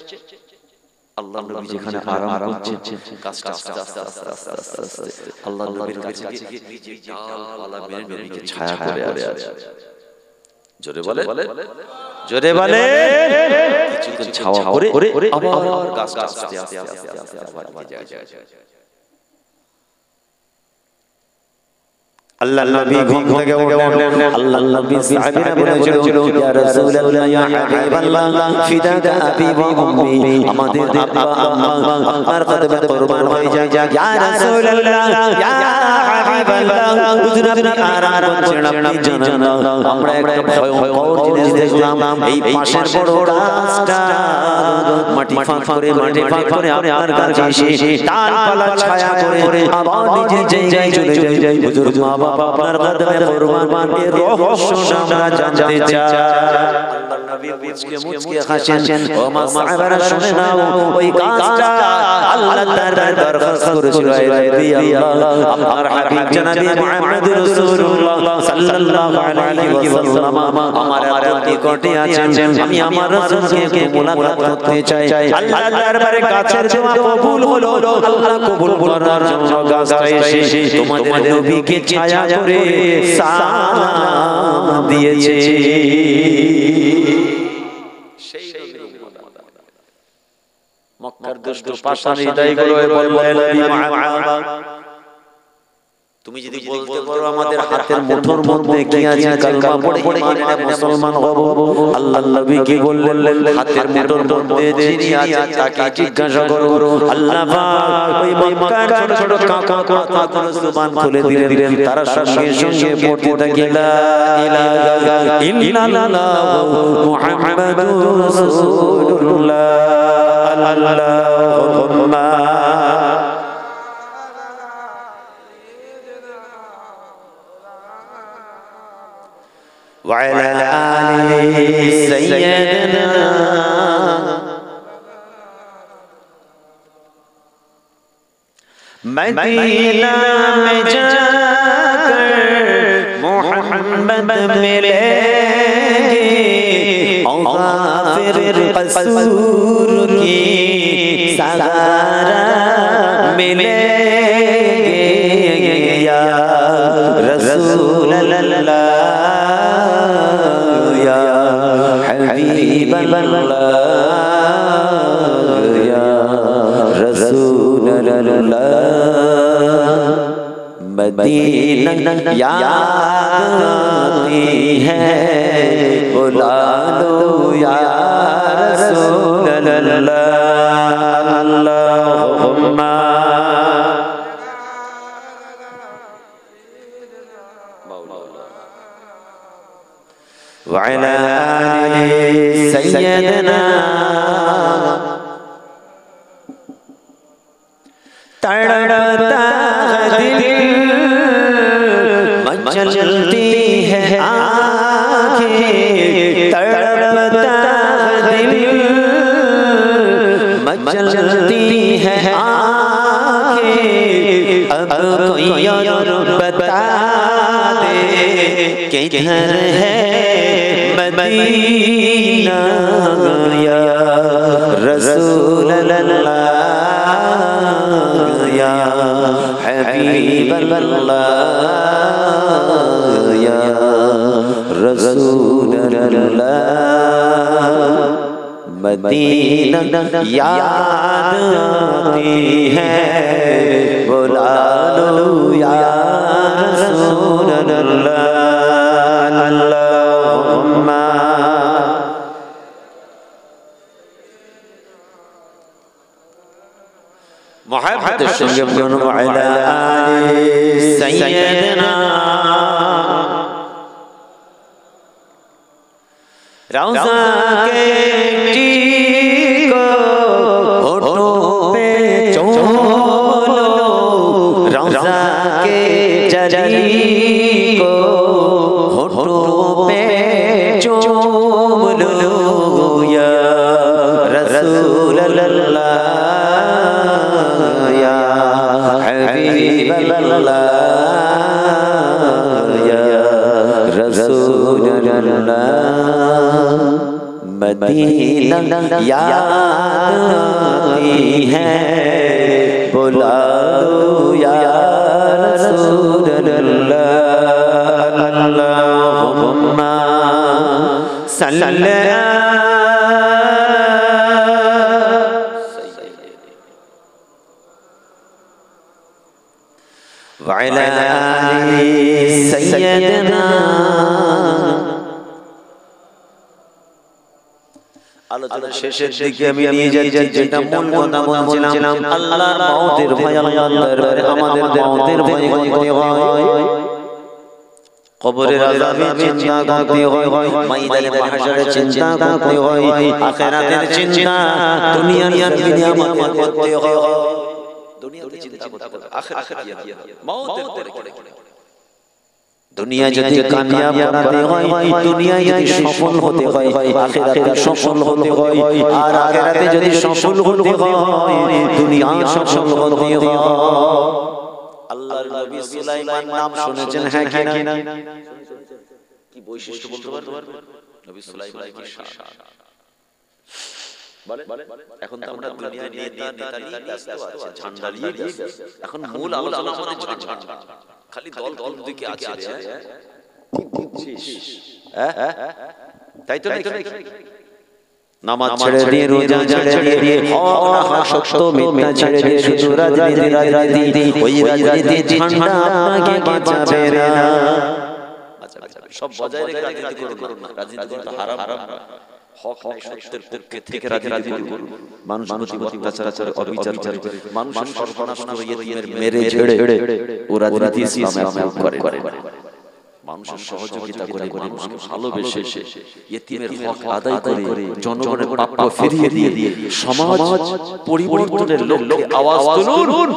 আল্লাহর নবী যেখানে আরাম করছেন, গাছটা আস্তে আস্তে আল্লাহর নবীর কাছে গিয়ে নিজে ডালপালা মেরে নবীকে ছায়া করে আছে। জোরে বলে কিছুক্ষণ ছাওয়া করে আবার গাছটা আস্তে আস্তে যায়। আল্লাহর নবী ঘুম থেকে উঠলেন। আল্লাহর নবী সাহাবীরা বলেছিল, ইয়া রাসূলুল্লাহ, ইয়া হাবিবাল্লাহ, ফিদাকা আবি ওয়া উম্মি, আমাদের আব্বা আম্মা আপনার কদমে কুরবান হয়ে যায়। ইয়া রাসূলুল্লাহ, ইয়া হাবিবাল্লাহ, হুজুর আপনি আরাম করছেন, আপনি জানেন না আমরা একটা ভয়ঙ্কর জিনিস দেখলাম, এই পাশের বড় গাছটা মাটি ফাঁক করে আপনার কাছে এসে ডালপালা ছায়া করে আবার নিজের জায়গায় চলে যায়। হুজুর মা আপনার কদমে কুরবান, এর রহস্য আমরা জানতে চাই। আল্লাহর নবী মুচকে হাসেন, ও মা সাহাবারা শুনে নাও, ওই গাছটা আল্লাহর দরবারে দরখাস্ত করেছিল, হে নবী আল্লাহ, আপনার হাবিব জনাবে মুহাম্মদুর রাসূলুল্লাহ সাল্লাল্লাহু আলাইহি ওয়াসাল্লাম আমার নিকটে আছেন, আমি আমার রাসূলকে মুলাকাত করতে চাই। আল্লাহর দরবারে গাছের দোয়া কবুল হলো। আল্লাহ কবুল করার জন্য গাছটা এসে তোমাদের নবীকে ছায়া করে সালাম দিয়েছে। সেই মক্কার দুষ্ট পাষাণ হৃদয়গুলো বললেন, তুমি যদি বলতে পারো আমাদের হাতের মুঠোর মধ্যে কি আছে, কালমা পড়ে ইমানে মুসলমান হব। আল্লাহর নবী কি বললেন, হাতের মুঠোর মধ্যে যিনি আছে তাকে জিজ্ঞাসা করো। আল্লাহ পাক ওই মক্কার ছোট ছোট কাকা কাকাগুলো জবান খুলে দিলেন, তারা সঙ্গে সঙ্গে পড়তে থাকে, লা ইলাহা ইল্লাল্লাহু মুহাম্মাদুর রাসূলুল্লাহ। আল্লাহুম্মা وعلى آل سيدنا मदीना में जाकर मोहम्मद मिलेंगे, औगाफिर कसूर की सगारा मिलेंगे, या रसूल अल्लाह, या हबीब अल्लाह, या रसूल अल्लाह। मदीना याद आती है, बुला लो या रसूल अल्लाह। अल्लाहुम्मा وعلى آل سيدنا तड़पता दिल मचलती है आँखें, तड़पता दिल मचलती है आँखें, अब कोई और बता दे किधर है मदीना या रसूल अल्लाह या हबीब अल्लाह या रसूल अल्लाह मदीना याद आती है बुला लो या रसूल अल्लाह अल्लाहुम्मा मोहब्बत संगे बोलो अला आले सय्यदना रौज़ा के मिट्टी को होठों पे चूम लो रौज़ा के जरी को होठों पे चूम लो या रसूल अल्लाह या हबीब अल्लाह या रसूल अल्लाह मदीना याद आती है बुला लो या रसूल अल्लाह अल्लाहुम्मा सल्ली वअला आलि सय्यदना আলোচনা শেষের দিকে আমি নিয়ে যাচ্ছি যেটা মূল কথা বলছিলাম আল্লাহর মাউতের ভয় আল্লাহর দরবারে আমাদের মাউতের ভয় করতে হয় কবরের আযাবে চিন্তা করতে হয় ময়দানে মাহশারে চিন্তা করতে হয় আখিরাতের চিন্তা দুনিয়ার নিয়ামত করতে হয় দুনিয়াতে চিন্তা করতে হয় আখিরাত কি হবে মাউতের পরে দুনিয়া যদি কামিয়াব হতে হয় দুনিয়ায় যদি সফল হতে হয় আখিরাতে সফল হতে হয় আর আখিরাতে যদি সফল হতে হয় দুনিয়া সফল হতে হয় আল্লাহর নবী সুলাইমান নাম শুনেছেন হ্যাঁ কি না কি বৈশিষ্ট্য বলতে পারবেন নবী সুলাইমান কি শান বলে এখন তো আমরা দুনিয়ায় নেতা ব্যস্ত আছি ঝান্ডা নিয়ে এখন মূল আলোচনা আমাদের ঝান্ডা খালি দল দল দিকে আছে ঠিক বুঝছিস তাই তো নামাজ ছেড়ে দিয়ে রোজা ছেড়ে দিয়ে অনাসক্ত মিথ্যা ছেড়ে দিয়ে শুধু রাজনীতি ওই রাজনীতি ঝান্ডা আপনাকে বাঁচাবে না সব বজায় রেখে রাজনীতি করুন না রাজনীতি তো হারাম হক নাই সত্যের পক্ষে থেকে রাজনীতি করুন মানুষ প্রতি অত্যাচার অবিচার করে মানুষ সর্বনাশ করে ইয়েতিমের মেরে ঝেড়ে ও রাজনীতি ইসলামে আপ করে মানুষের সহযোগিতা করে মানুষকে ভালোবেসে ইয়েতিমের হক আদায় করে জনগণের প্রাপ্য ফিরিয়ে দিয়ে সমাজ পরিবর্তনের লক্ষ্যে আওয়াজ তুলুন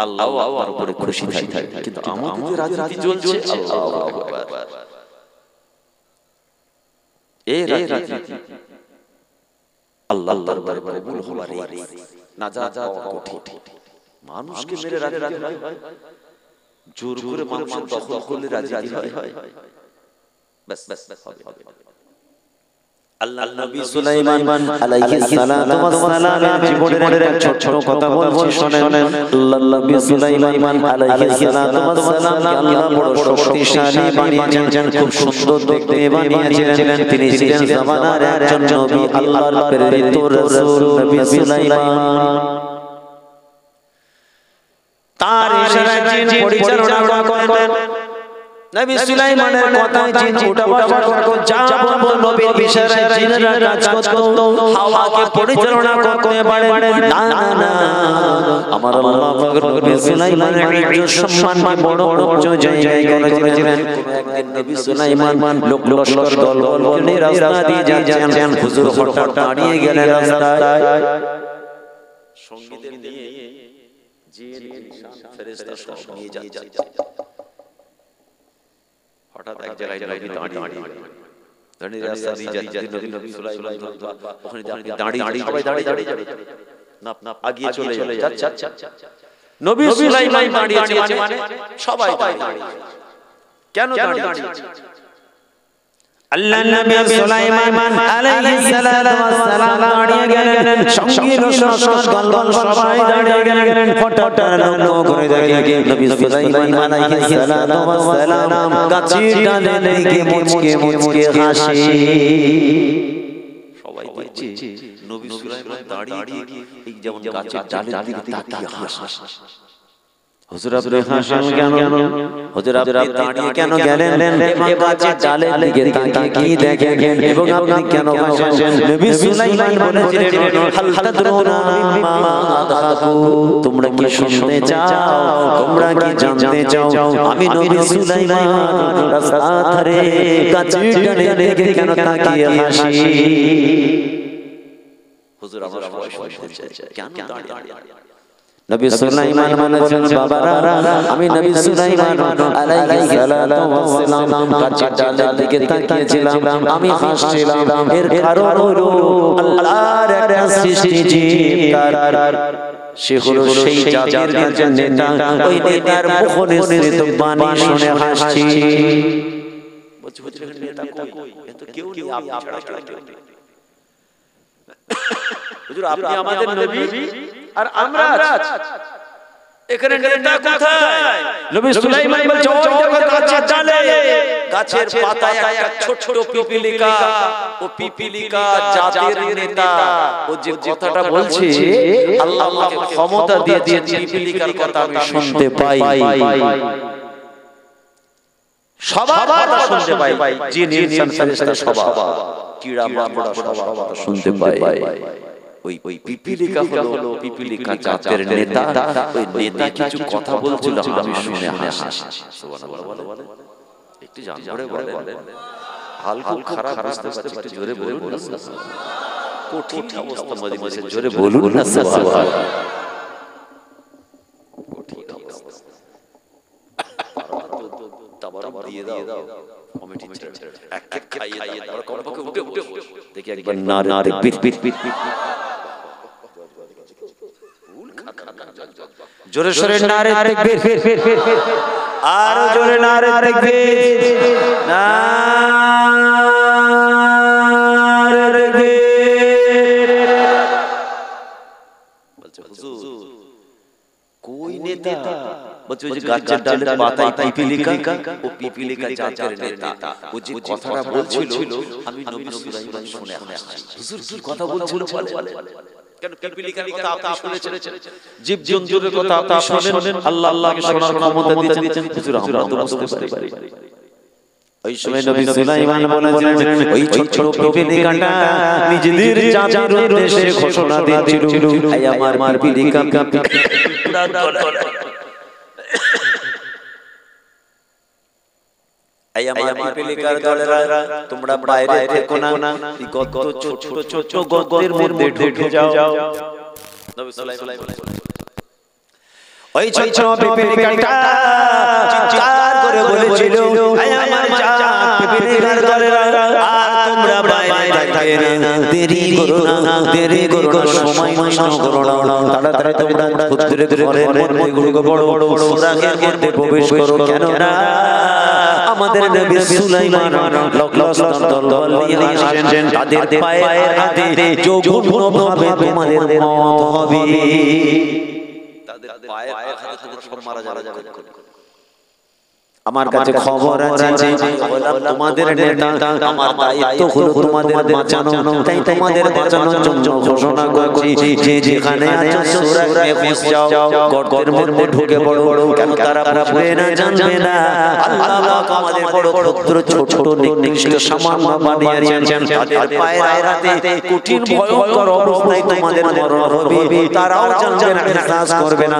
আল্লাহ আপনার উপরে খুশি থাকে কিন্তু আমাদের রাজনীতি চলছে আল্লাহু আকবার এই রাজনীতি আল্লাহর দরবারে কবুল হওয়ার নাজাত পাওয়া কঠিন মানুষকে মেরে রাজনীতি হয় জোর করে মানুষের দখল করলে রাজনীতি হয় বাস হবে আল্লাহর নবী সুলাইমান আলাইহিস সালাতু ওয়াস সালামের জীবনের এক ছোট কথা বলছি শুনেন আল্লাহর নবী সুলাইমান আলাইহিস সালাতু ওয়াস সালামকে আল্লাহ বড় শক্তিশালী বানিয়েছেন খুব সুন্দর দেখতে বানিয়েছিলেন তিনি ছিলেন জামানার একজন নবী আল্লাহর প্রেরিত রাসূল নবী সুলাইমান তার ইশারায় জিন পরিচালনা করতেন নবী সুলাইমানের কথায় জিন উঠা বসা করত যা বলবো নবীর ইশারায় জিনেরা কাজ করত হাওয়াকে পরিচালনা করতে পারে না না আমার আল্লাহ পাক নবী সুলাইমানের ইজ্জত সম্মানকে বড় উচ্চ জায়গায় করেছিলেন একদিন নবী সুলাইমান লোক লস্কর দল নিয়ে রাস্তা দিয়ে যাচ্ছেন হুজুর হঠাৎ দাঁড়িয়ে গেলেন রাস্তায় সঙ্গীদের নিয়ে জিন ইনসান ফেরেশতা সব নিয়ে যাচ্ছে হঠাৎ এক জায়গায় নবী দাঁড়িয়ে রাস্তা দিয়ে যাচ্ছেন নবী সুলাইমান ওখানে দাঁড়িয়ে সবাই দাঁড়িয়ে না আগিয়ে চলে যাচ্ছে নবী সুলাইমান দাঁড়িয়েছে মানে সবাই দাঁড়িয়ে কেন দাঁড়িয়ে আল্লাহ নবী সুলাইমান আলাইহিস সালাতু ওয়াস সালাম দাঁড়িয়ে গেলেন, সঙ্গী লস্কর গলগল সবাই দাঁড়িয়ে গেলেন। হঠাৎ লক্ষ্য করে দেখে নবী সুলাইমান আলাইহিস সালাতু ওয়াস সালাম গাছের ডালে থেকে মুচকে মুচকে হাসে। সবাই দেখছে নবী সুলাইমান দাঁড়িয়ে এই যেমন গাছের ডালের দিকে তাকিয়ে হাসে। হুজুর আপনি হাসেন কেন? হুজুর আপনি দাঁড়িয়ে কেন গেলেন? এই গাছের ডালের দিকে তাকিয়ে দেখেন এবং আপনি কেন হাসেন? নবী সুলাইমান বলেছিলেন, হাল তাদরুনা মিম্মা আদহাকু, তোমরা কি শুনতে চাও? তোমরা কি জানতে চাও আমি নবী সুলাইমান রাস্তা ধারে গাছের ডালের দিকে কেন তাকিয়ে হাসি? হুজুর আমরা সবাই শুনতে চাই কেন দাঁড়িয়ে? নবী সুলাইমান বলেছেন, বাবারা আমি নবী সুলাইমান আলাইহিস সালাতু ওয়াস সালাম গাছের ডালের দিকে তাকিয়েছিলাম, আমি হাসছিলাম। এর কারণ হলো আল্লাহর একটা সৃষ্টি জীবকার, সে হলো সেই জাতির গাছের নেতা। ওই নেতার মুখনিসৃত বাণী শুনে হাসছি। বলছি হুজুর নেতা কই? এত কেউ নেই, আপনি ছাড়া কেউ নেই। হুজুর আপনি আমাদের নবী আর আমরা এখানে নেতা কোথায়? নবী সুলাইমান বলছে, ওই দেখো গাছের ডালে, গাছের পাতায় একটা ছোট ছোট পিপিলিকা, ও পিপিলিকা জাতের নেতা। ও যে কথাটা বলছে আল্লাহ আমাকে ক্ষমতা দিয়ে দিয়েছে, পিপিলিকার কথা আমি শুনতে পাই, সবার কথা শুনতে পাই, জিন ইনসান ফেরেশতা সবার, কীড়া মাকড় সবার কথা শুনতে পাই। ওই পিপিলিকা হলো পিপিলিকা জাতের নেতা। ওই নেতা কিছু কথা বলছিল, আমি শুনে হাসি। সুবহানাল্লাহ বলে একটু জান করে বলে হালকা খারাপ বুঝতে পারছি, একটু জোরে বলুন না। কঠিন অবস্থা মজলিসে, জোরে বলুন না সুবহানাল্লাহ। কঠিন অবস্থা, তাবারক দিয়ে দাও কমিটি ছেড়ে এক এক খাইয়ে দাও, কমপক্ষে উঠে উঠে দেখি একবার নারে পিট পিট পিট পিট জোরে সোরে নারে তাকবীর, আর জোরে নারে তাকবীর, নারে তাকবীর। বলছে হুজুর কই নেতা? বলছে ওই যে গাছের ডালের পাতায় পিপিলিকা, ও পিপিলিকা জাতের নেতা। ও যে কথাটা বলছিল আমি নবী সুলাইমান শুনে হাসছি। হুজুর কি কথা বলছিল বলে? কেন পিপিলিকার কথা আপনি শুনেছেন, জীব জন্তুর কথা আপনি শুনেন, আল্লাহ আল্লাহকে শোনার ক্ষমতা দিয়েছেন। হুজুর আমরা তো বুঝতে পারি। ওই সময় নবী সুলাইমান বলেছেন, ওই ছোট ছোট পিপিলিকাটা নিজেদের জাতির উদ্দেশ্যে ঘোষণা দিয়েছিল, এই আমার পিপিলিকা পিপিলিকার দলেরা তোমরা বাইরে থেকো না, গর্ত ছোট ছোট গর্তের মধ্যে ঢুকে যাও। নবী সুলাইমান ওই ছোট ছোট পিপিলিকাটা চিৎকার করে বলেছিল, এই আমার জাত পিপিলিকার দলেরা, আর তোমরা বাইরে থেকে না, দেরি করো না, দেরি করো, সময় নষ্ট করো না, তাড়াতাড়ি তোমরা ধরে ধরে ঘরের মধ্যে বড় বড় সুরাখের মধ্যে প্রবেশ করো। কেন না আমাদের নবী সুলাইমান লক্ষ লক্ষ দল নিয়ে আসেন, তাদের পায়ের হাতে জঘন্যভাবে তোমাদের মত হবে, তাদের পায়ের হাতে তোমরা সব মারা যাবে। আমার কাছে খবর আছে, তোমাদের নেতা, আমার দায়িত্ব হলো তোমাদের বাঁচানো, তাই তোমাদের বাঁচানোর জন্য ঘোষণা করছি, যে যেখানে আছো সূরাকে ফেস যাও, গর্তের মধ্যে ঢুকে পড়ো। কেন তারা বুঝবে না, জানবে না আল্লাহ আমাদের বড় ক্ষুদ্র ছোট ছোট নিকৃষ্ট সামান্য বানিয়েছেন, তাদের পায়ের হাতে কঠিন ভয়ঙ্কর অবস্থায় তোমাদের মরণ হবে, তারাও জানবে না, বিশ্বাস করবে না।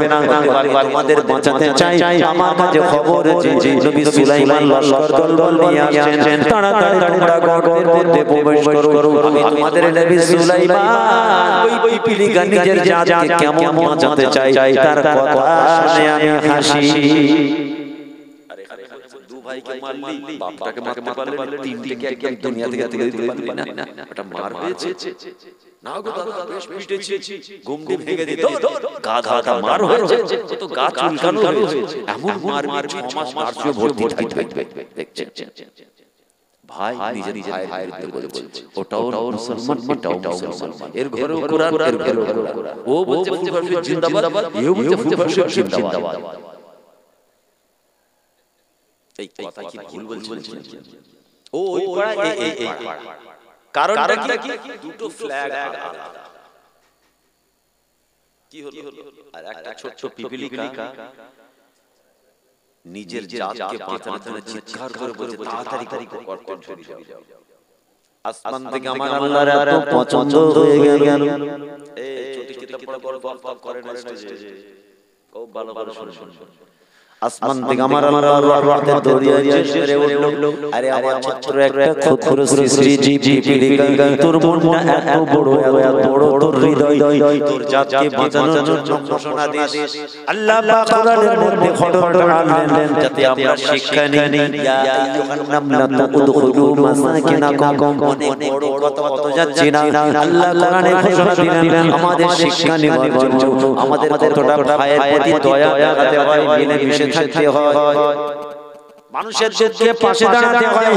তোমাদের বাঁচাতে চাই, আমার কাছে খবর আছে, নবী সুলাইমান লস্কর দল নিয়ে আসছেন, তাড়াতাড়ি তোমরা গর্তের মধ্যে প্রবেশ করো। আমি তোমাদের নবী সুলাইমান ওই পিপিলিকা নিজের জাতকে কেমন বাঁচাতে চাই তার কথা শুনে আমি হাসি। আরে দু ভাইকে মারলি, বাপটাকে মারতে পারলি, তিনটাকে একদম দুনিয়া থেকে দিতে পারলি না, ওটা মার হয়েছে না গো দাদা, বেশ পিটেছি, ঘুমটি ভেঙে দিত, গা গা মার হয়েছে, তো গা চুলকানো হয়েছে, এমন মার 6 মাস নার্সিও ভর্তি থাকবে। দেখছেন ভাই নিজের ভাইয়ের বিরুদ্ধে বলছে, ওটাও মুসলমান, এটাও মুসলমান, এর ঘরে কুরআন, এর ঘরে কুরআন, ও বলছে ফুরফুর শরীফ জিন্দাবাদ, এও বলছে ফুরফুর শরীফ জিন্দাবাদ। এই কথা কি ভুল বলছেন? ও ওই পাড়া এই কারণটা কি? দুটো ফ্ল্যাগ আলাদা। কি হলো? আর একটা ছোট পিপিলিকা নিজের জাতকে বাঁচানোর জন্য চিৎকার করে বলছে তাড়াতাড়ি গর্তের ঝরে যাও। আসমান থেকে আমার আল্লাহর এত পছন্দ হয়ে গেল, এই ছোট কিতাব পড়া বড় গল্প করে না স্টেজে, খুব ভালো ভালো শুনুন। আসমান থেকে আমার আল্লাহর রহমতের দরিয়া ঝরে উঠল। আরে আমার ছোট্ট একটা ক্ষুদ্র সৃষ্টি জীব পিপিলিকা, তোর মনটা এত বড়, এত বড়, তোর হৃদয় তোর জাতকে বাঁচানোর জন্য ঘোষণা দিস। আল্লাহ পাক কোরআনের মধ্যে ঘটনা আনলেন যাতে আমরা শিক্ষা নিই। ইয়া আইয়ুহান নামলা উদখুলু মাসাকিনাকুম, অনেক বড় কথা কত যাচ্ছে না, আল্লাহ কোরআনে ঘোষণা দিলেন আমাদের শিক্ষা নেওয়ার জন্য, আমাদের কতটা ভাইয়ের প্রতি দয়া দেখাতে হয়, মিলেমিশে থাকতে হয়, মানুষের দুঃখে পাশে দাঁড়াতে হয়।